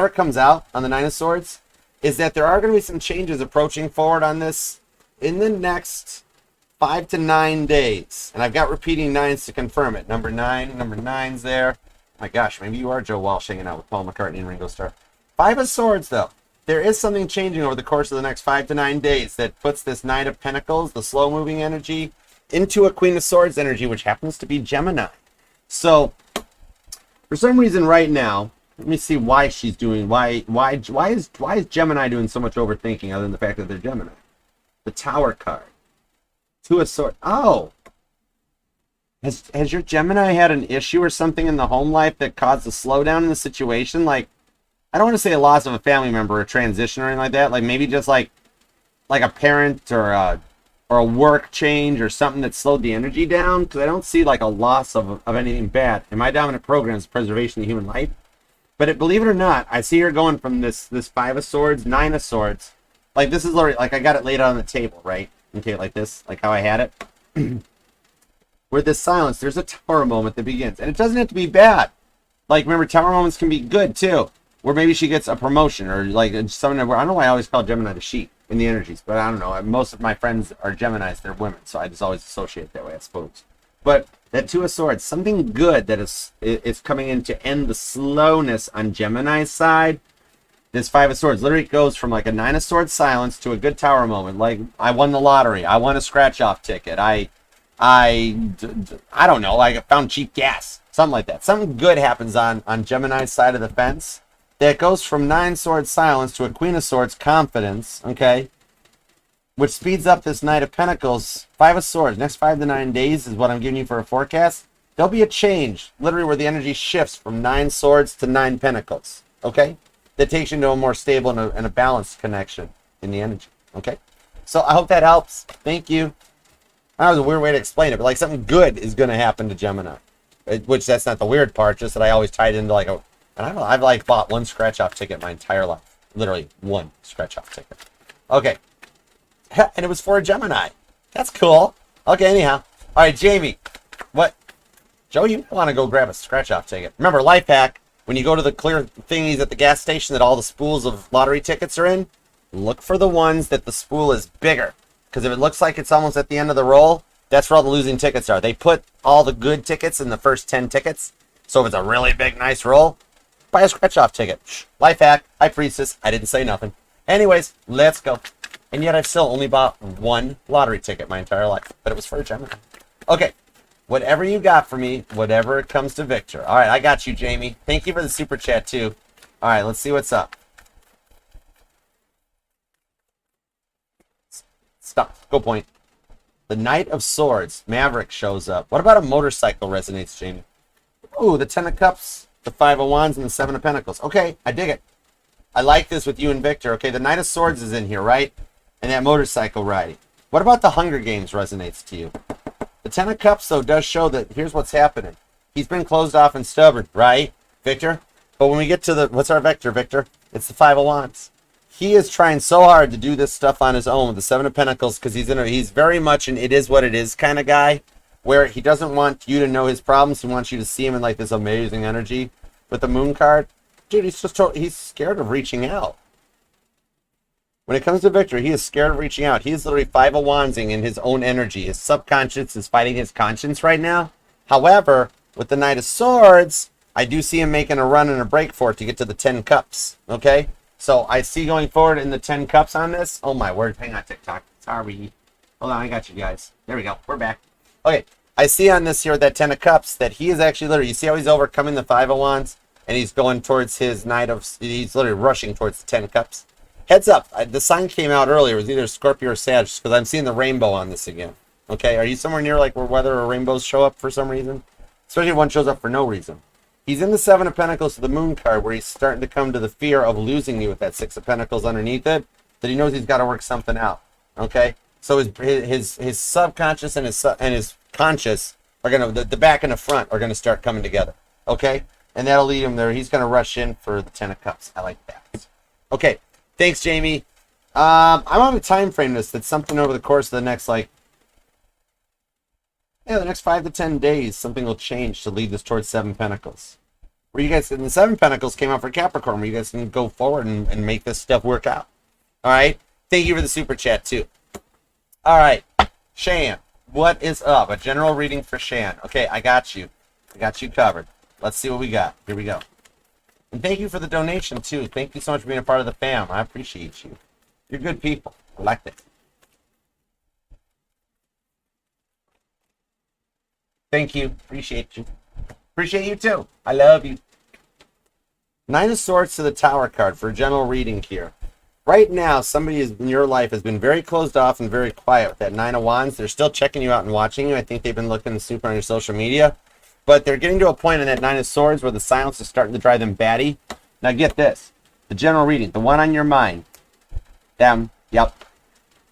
comes out on the Nine of Swords, is that there are going to be some changes approaching forward on this in the next 5 to 9 days. And I've got repeating nines to confirm it. Number 9's there. My gosh, maybe you are Joe Walsh hanging out with Paul McCartney and Ringo Starr. Five of Swords, though. There is something changing over the course of the next 5 to 9 days that puts this Nine of Pentacles, the slow-moving energy, into a Queen of Swords energy, which happens to be Gemini. So, for some reason right now, let me see why she's doing, why is Gemini doing so much overthinking other than the fact that they're Gemini? The Tower card. Two of Swords. Oh! Has your Gemini had an issue or something in the home life that caused a slowdown in the situation? Like, I don't want to say a loss of a family member or a transition or anything like that. Like maybe just like a parent or a work change or something that slowed the energy down. Because I don't see like a loss of anything bad. In my dominant program is preservation of human life. But believe it or not, I see her going from this Five of Swords, Nine of Swords. Like this is literally like I got it laid out on the table, right? Okay, like this, like how I had it. Where this silence, there's a Tower moment that begins, and it doesn't have to be bad. Like remember, Tower moments can be good too. Where maybe she gets a promotion or like something where I don't know why I always call Gemini the sheep in the energies, but I don't know. Most of my friends are Geminis, they're women, so I just always associate it that way, I suppose. But that Two of Swords, something good that is coming in to end the slowness on Gemini's side. This Five of Swords literally goes from like a Nine of Swords silence to a good Tower moment. Like I won the lottery, I won a scratch-off ticket, I don't know, I found cheap gas, something like that. Something good happens on Gemini's side of the fence. That goes from Nine Swords silence to a Queen of Swords confidence, okay? Which speeds up this Knight of Pentacles. Five of Swords, next 5 to 9 days is what I'm giving you for a forecast. There'll be a change, literally where the energy shifts from Nine Swords to Nine Pentacles, okay? That takes you into a more stable and a balanced connection in the energy, okay? So I hope that helps. Thank you. That was a weird way to explain it, but like something good is going to happen to Gemini. Which that's not the weird part, just that I always tied into like a... And I've like bought one scratch-off ticket my entire life. Literally one scratch-off ticket. Okay. And it was for a Gemini. That's cool. Okay, anyhow. All right, Jamie. What? Joe, you want to go grab a scratch-off ticket. Remember, life hack, when you go to the clear thingies at the gas station that all the spools of lottery tickets are in, look for the ones that the spool is bigger. Because if it looks like it's almost at the end of the roll, that's where all the losing tickets are. They put all the good tickets in the first 10 tickets. So if it's a really big, nice roll, buy a scratch-off ticket. Shh. Life hack. High Priestess. I didn't say nothing. Anyways, let's go. And yet I've still only bought one lottery ticket my entire life. But it was for a Gemini. Okay. Whatever you got for me, whatever it comes to Victor. All right, I got you, Jamie. Thank you for the super chat, too. All right, let's see what's up. Stop. Go point. The Knight of Swords. Maverick shows up. What about a motorcycle resonates, Jamie? Ooh, the Ten of Cups. The Five of Wands and the Seven of Pentacles. Okay, I dig it. I like this with you and Victor. Okay, the Knight of Swords is in here, right? And that motorcycle riding. What about the Hunger Games resonates to you? The Ten of Cups, though, does show that here's what's happening. He's been closed off and stubborn, right, Victor? But when we get to the... What's our vector, Victor? It's the Five of Wands. He is trying so hard to do this stuff on his own with the Seven of Pentacles because he's very much an it is what it is kind of guy where he doesn't want you to know his problems. He wants you to see him in like this amazing energy. With the Moon card, dude, he's scared of reaching out. When it comes to Victor, he is scared of reaching out. He is literally Five of Wandsing in his own energy. His subconscious is fighting his conscience right now. However, with the Knight of Swords, I do see him making a run and a break for it to get to the 10 cups. Okay? So I see going forward in the 10 cups on this. Oh my word. Hang on, TikTok. Sorry. Hold on, I got you guys. There we go. We're back. Okay. I see on this here with that 10 of cups that he is actually literally, you see how he's overcoming the 5 of wands and he's going towards his he's literally rushing towards the 10 of cups. Heads up. The sign came out earlier. It was either Scorpio or Sag because I'm seeing the rainbow on this again. Okay. Are you somewhere near like where weather or rainbows show up for some reason? Especially if one shows up for no reason. He's in the 7 of Pentacles to the Moon card where he's starting to come to the fear of losing you with that 6 of Pentacles underneath it, that he knows he's got to work something out. Okay? So his subconscious and his conscious are going to, the back and the front are going to start coming together. Okay? And that'll lead him there. He's going to rush in for the 10 of Cups. I like that. Okay. Thanks, Jamie. I'm on a time frame that's something over the course of the next, the next 5 to 10 days, something will change to lead us towards 7 Pentacles. Where you guys, in the 7 Pentacles came out for Capricorn, where you guys can go forward and make this stuff work out. All right? Thank you for the super chat, too. All right. Shan, what is up? A general reading for Shan. Okay, I got you. I got you covered. Let's see what we got. Here we go. And thank you for the donation, too. Thank you so much for being a part of the fam. I appreciate you. You're good people. I like it. Thank you. Appreciate you. Appreciate you too. I love you. 9 of Swords to the Tower card for a general reading here. Right now, somebody in your life has been very closed off and very quiet with that 9 of Wands. They're still checking you out and watching you. I think they've been looking super on your social media. But they're getting to a point in that 9 of Swords where the silence is starting to drive them batty. Now get this. The general reading. The one on your mind. Them. Yep.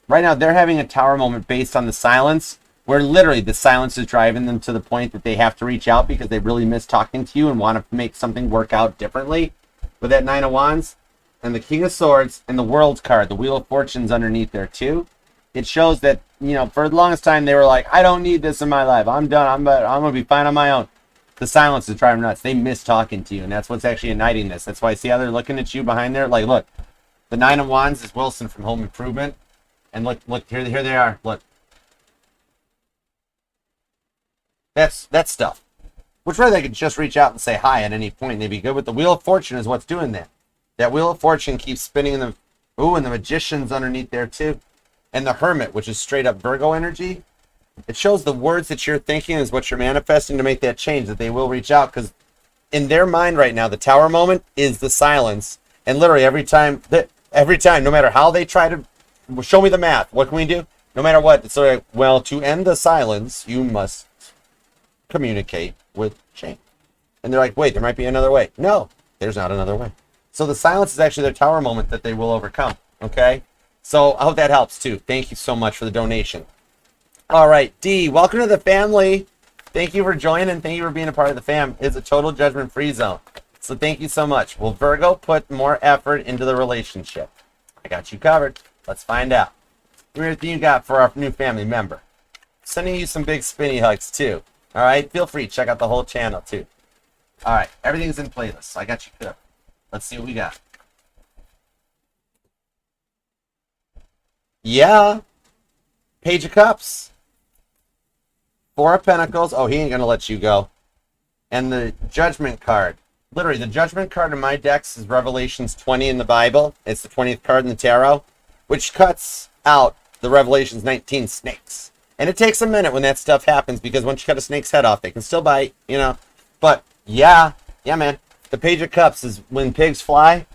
Right now, they're having a tower moment based on the silence, where literally the silence is driving them to the point that they have to reach out because they really miss talking to you and want to make something work out differently. With that 9 of Wands and the King of Swords and the World card, the Wheel of Fortune's underneath there too. It shows that, for the longest time they were like, I don't need this in my life. I'm done. I'm going to be fine on my own. The silence is driving them nuts. They miss talking to you, and that's what's actually igniting this. That's why I see how they're looking at you behind there. Like, look, the 9 of Wands is Wilson from Home Improvement. And look, here they are. Look. That's stuff. Which really they could just reach out and say hi at any point and they'd be good. But the Wheel of Fortune is what's doing that. That Wheel of Fortune keeps spinning in the... Ooh, and the Magician's underneath there too. And the Hermit, which is straight up Virgo energy. It shows the words that you're thinking is what you're manifesting to make that change, that they will reach out. Because in their mind right now, the Tower moment is the silence. And literally every time, no matter how they try to... Show me the math. What can we do? No matter what. It's like, well, to end the silence, you must communicate with change. And they're like, wait, there might be another way. No, there's not another way. So the silence is actually their tower moment that they will overcome. Okay? So I hope that helps too. Thank you so much for the donation. All right, D, welcome to the family. Thank you for joining. Thank you for being a part of the fam. It's a total judgment-free zone. So thank you so much. Will Virgo put more effort into the relationship? I got you covered. Let's find out. What do you got for our new family member? Sending you some big spinny hugs too. All right, feel free. Check out the whole channel, too. All right, everything's in playlist, so I got you covered. Let's see what we got. Yeah. Page of Cups. 4 of Pentacles. Oh, he ain't going to let you go. And the Judgment card. Literally, the Judgment card in my decks is Revelations 20 in the Bible. It's the 20th card in the Tarot, which cuts out the Revelations 19 snakes. And it takes a minute when that stuff happens because once you cut a snake's head off, they can still bite, But, yeah, man. The Page of Cups is when pigs fly.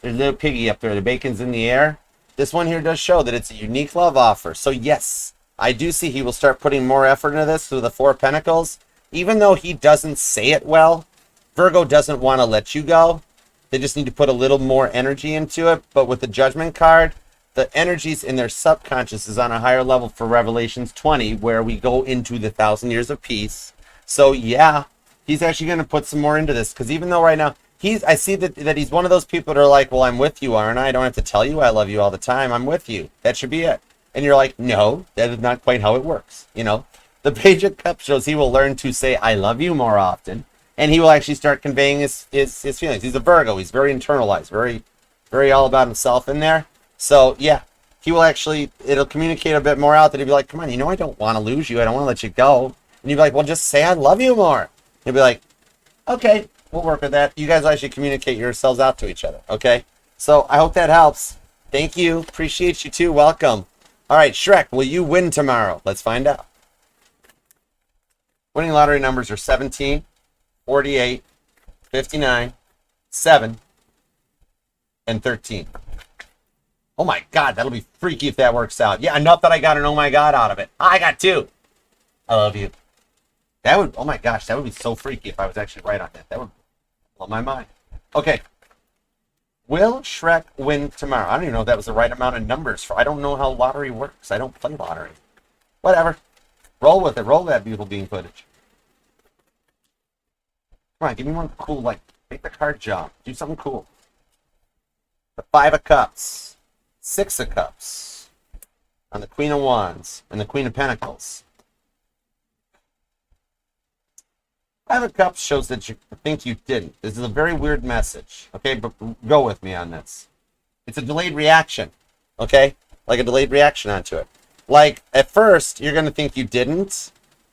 There's a little piggy up there. The bacon's in the air. This one here does show that it's a unique love offer. So, yes, I do see he will start putting more effort into this through the 4 of Pentacles. Even though he doesn't say it well, Virgo doesn't want to let you go. They just need to put a little more energy into it. But with the Judgment card, the energies in their subconscious is on a higher level for Revelations 20, where we go into the 1,000 years of peace. So, yeah, he's actually going to put some more into this. Because even though right now, I see that he's one of those people that are like, well, I'm with you, aren't I? I don't have to tell you I love you all the time. I'm with you. That should be it. And you're like, no, that is not quite how it works. The Page of Cups shows he will learn to say, I love you more often. And he will actually start conveying his feelings. He's a Virgo. He's very internalized, very, very all about himself in there. So, yeah, he will actually, it'll communicate a bit more out that he'll be like, come on, I don't want to lose you. I don't want to let you go. And you'd be like, well, just say I love you more. You'd be like, okay, we'll work with that. You guys actually communicate yourselves out to each other, okay? So I hope that helps. Thank you. Appreciate you too. Welcome. All right, Shrek, will you win tomorrow? Let's find out. Winning lottery numbers are 17, 48, 59, 7, and 13. Oh my God, that'll be freaky if that works out. Yeah, enough that I got an oh my God out of it. I got 2. I love you. That would, oh my gosh, that would be so freaky if I was actually right on that. That would blow my mind. Okay. Will Shrek win tomorrow? I don't even know if that was the right amount of numbers for. I don't know how lottery works. I don't play lottery. Whatever. Roll with it. Roll that beautiful bean footage. Come on, give me one cool, like, make the card jump. Do something cool. The 5 of Cups. 6 of Cups. On the Queen of Wands. And the Queen of Pentacles. 5 of Cups shows that you think you didn't. This is a very weird message. Okay, but go with me on this. It's a delayed reaction. Okay? Like a delayed reaction onto it. Like, at first, you're going to think you didn't.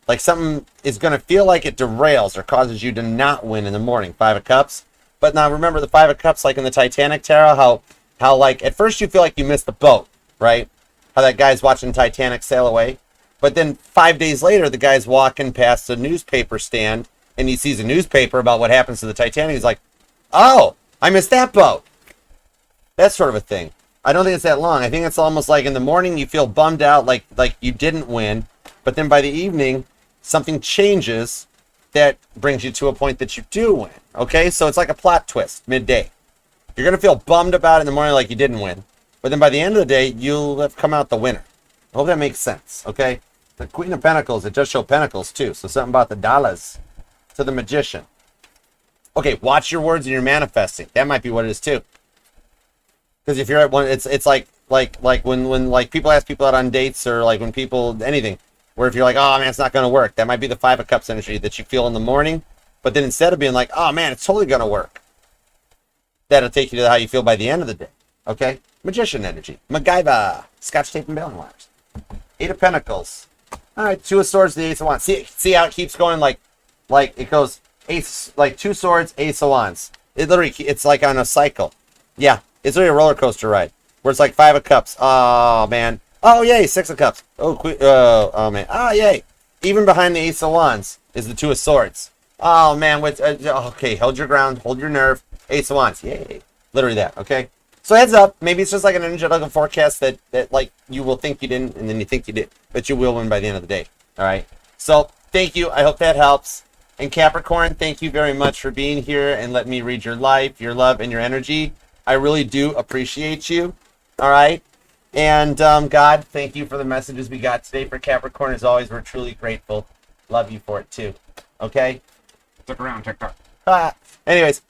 Like, something is going to feel like it derails or causes you to not win in the morning. 5 of Cups. But now, remember the 5 of Cups, like in the Titanic tarot, how like, at first you feel like you missed the boat, right? How that guy's watching Titanic sail away. But then 5 days later, the guy's walking past a newspaper stand, and he sees a newspaper about what happens to the Titanic. He's like, oh, I missed that boat. That sort of a thing. I don't think it's that long. I think it's almost like in the morning you feel bummed out, like you didn't win. But then by the evening, something changes that brings you to a point that you do win. Okay? So it's like a plot twist midday. You're going to feel bummed about it in the morning like you didn't win. But then by the end of the day, you'll have come out the winner. I hope that makes sense. Okay? The Queen of Pentacles, it does show Pentacles too. So something about the dollars. To the Magician. Okay, watch your words and you're manifesting. That might be what it is too. Because if you're at one, it's like when like people ask people out on dates or like when people anything, where if you're like, oh man, it's not gonna work. That might be the 5 of Cups energy that you feel in the morning. But then instead of being like, oh man, it's totally gonna work, that'll take you to how you feel by the end of the day. Okay, Magician energy, MacGyver, Scotch tape and baling wires. 8 of Pentacles. All right, 2 of Swords, the Ace of Wands. See how it keeps going like it goes ace, like 2 swords, Ace of Wands. It literally, it's like on a cycle. Yeah, it's really a roller coaster ride where it's like 5 of Cups. Oh man. Oh yay, 6 of Cups. Oh man. Oh yay. Even behind the Ace of Wands is the 2 of Swords. Oh man. Okay, hold your ground, hold your nerve. Ace of Wands. Yay. Literally that. Okay. So heads up. Maybe it's just like an energetic forecast that like you will think you didn't, and then you think you did, but you will win by the end of the day. All right. So thank you. I hope that helps. And Capricorn, thank you very much for being here and letting me read your life, your love, and your energy. I really do appreciate you. All right. And God, thank you for the messages we got today for Capricorn. As always, we're truly grateful. Love you for it too. Okay? Stick around, TikTok. Anyways,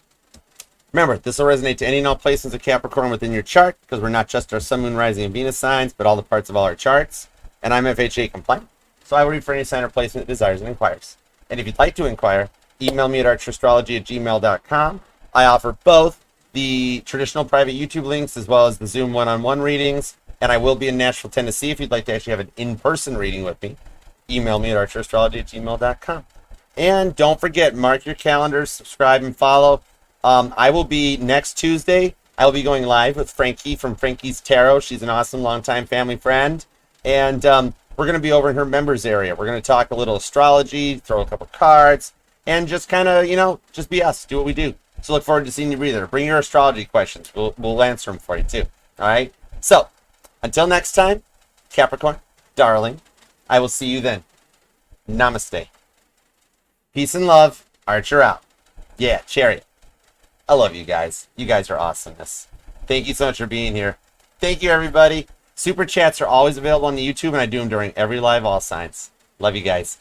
remember, this will resonate to any and all placements of Capricorn within your chart because we're not just our Sun, Moon, Rising, and Venus signs, but all the parts of all our charts. And I'm FHA compliant. So I will read for any sign or placement that desires and inquires. And if you'd like to inquire, email me at archerastrology@gmail.com. I offer both the traditional private YouTube links as well as the Zoom one-on-one readings. And I will be in Nashville, Tennessee. If you'd like to actually have an in-person reading with me, email me at archerastrology@gmail.com. And don't forget, mark your calendars, subscribe, and follow. I will be next Tuesday. I will be going live with Frankie from Frankie's Tarot. She's an awesome longtime family friend. And we're going to be over in her members area. We're going to talk a little astrology, throw a couple cards, and just kind of, just be us. Do what we do. So look forward to seeing you there. Bring your astrology questions. We'll answer them for you too. All right? So, until next time, Capricorn, darling, I will see you then. Namaste. Peace and love. Archer out. Yeah, Chariot. I love you guys. You guys are awesomeness. Thank you so much for being here. Thank you, everybody. Super chats are always available on the YouTube, and I do them during every live all signs. Love you guys.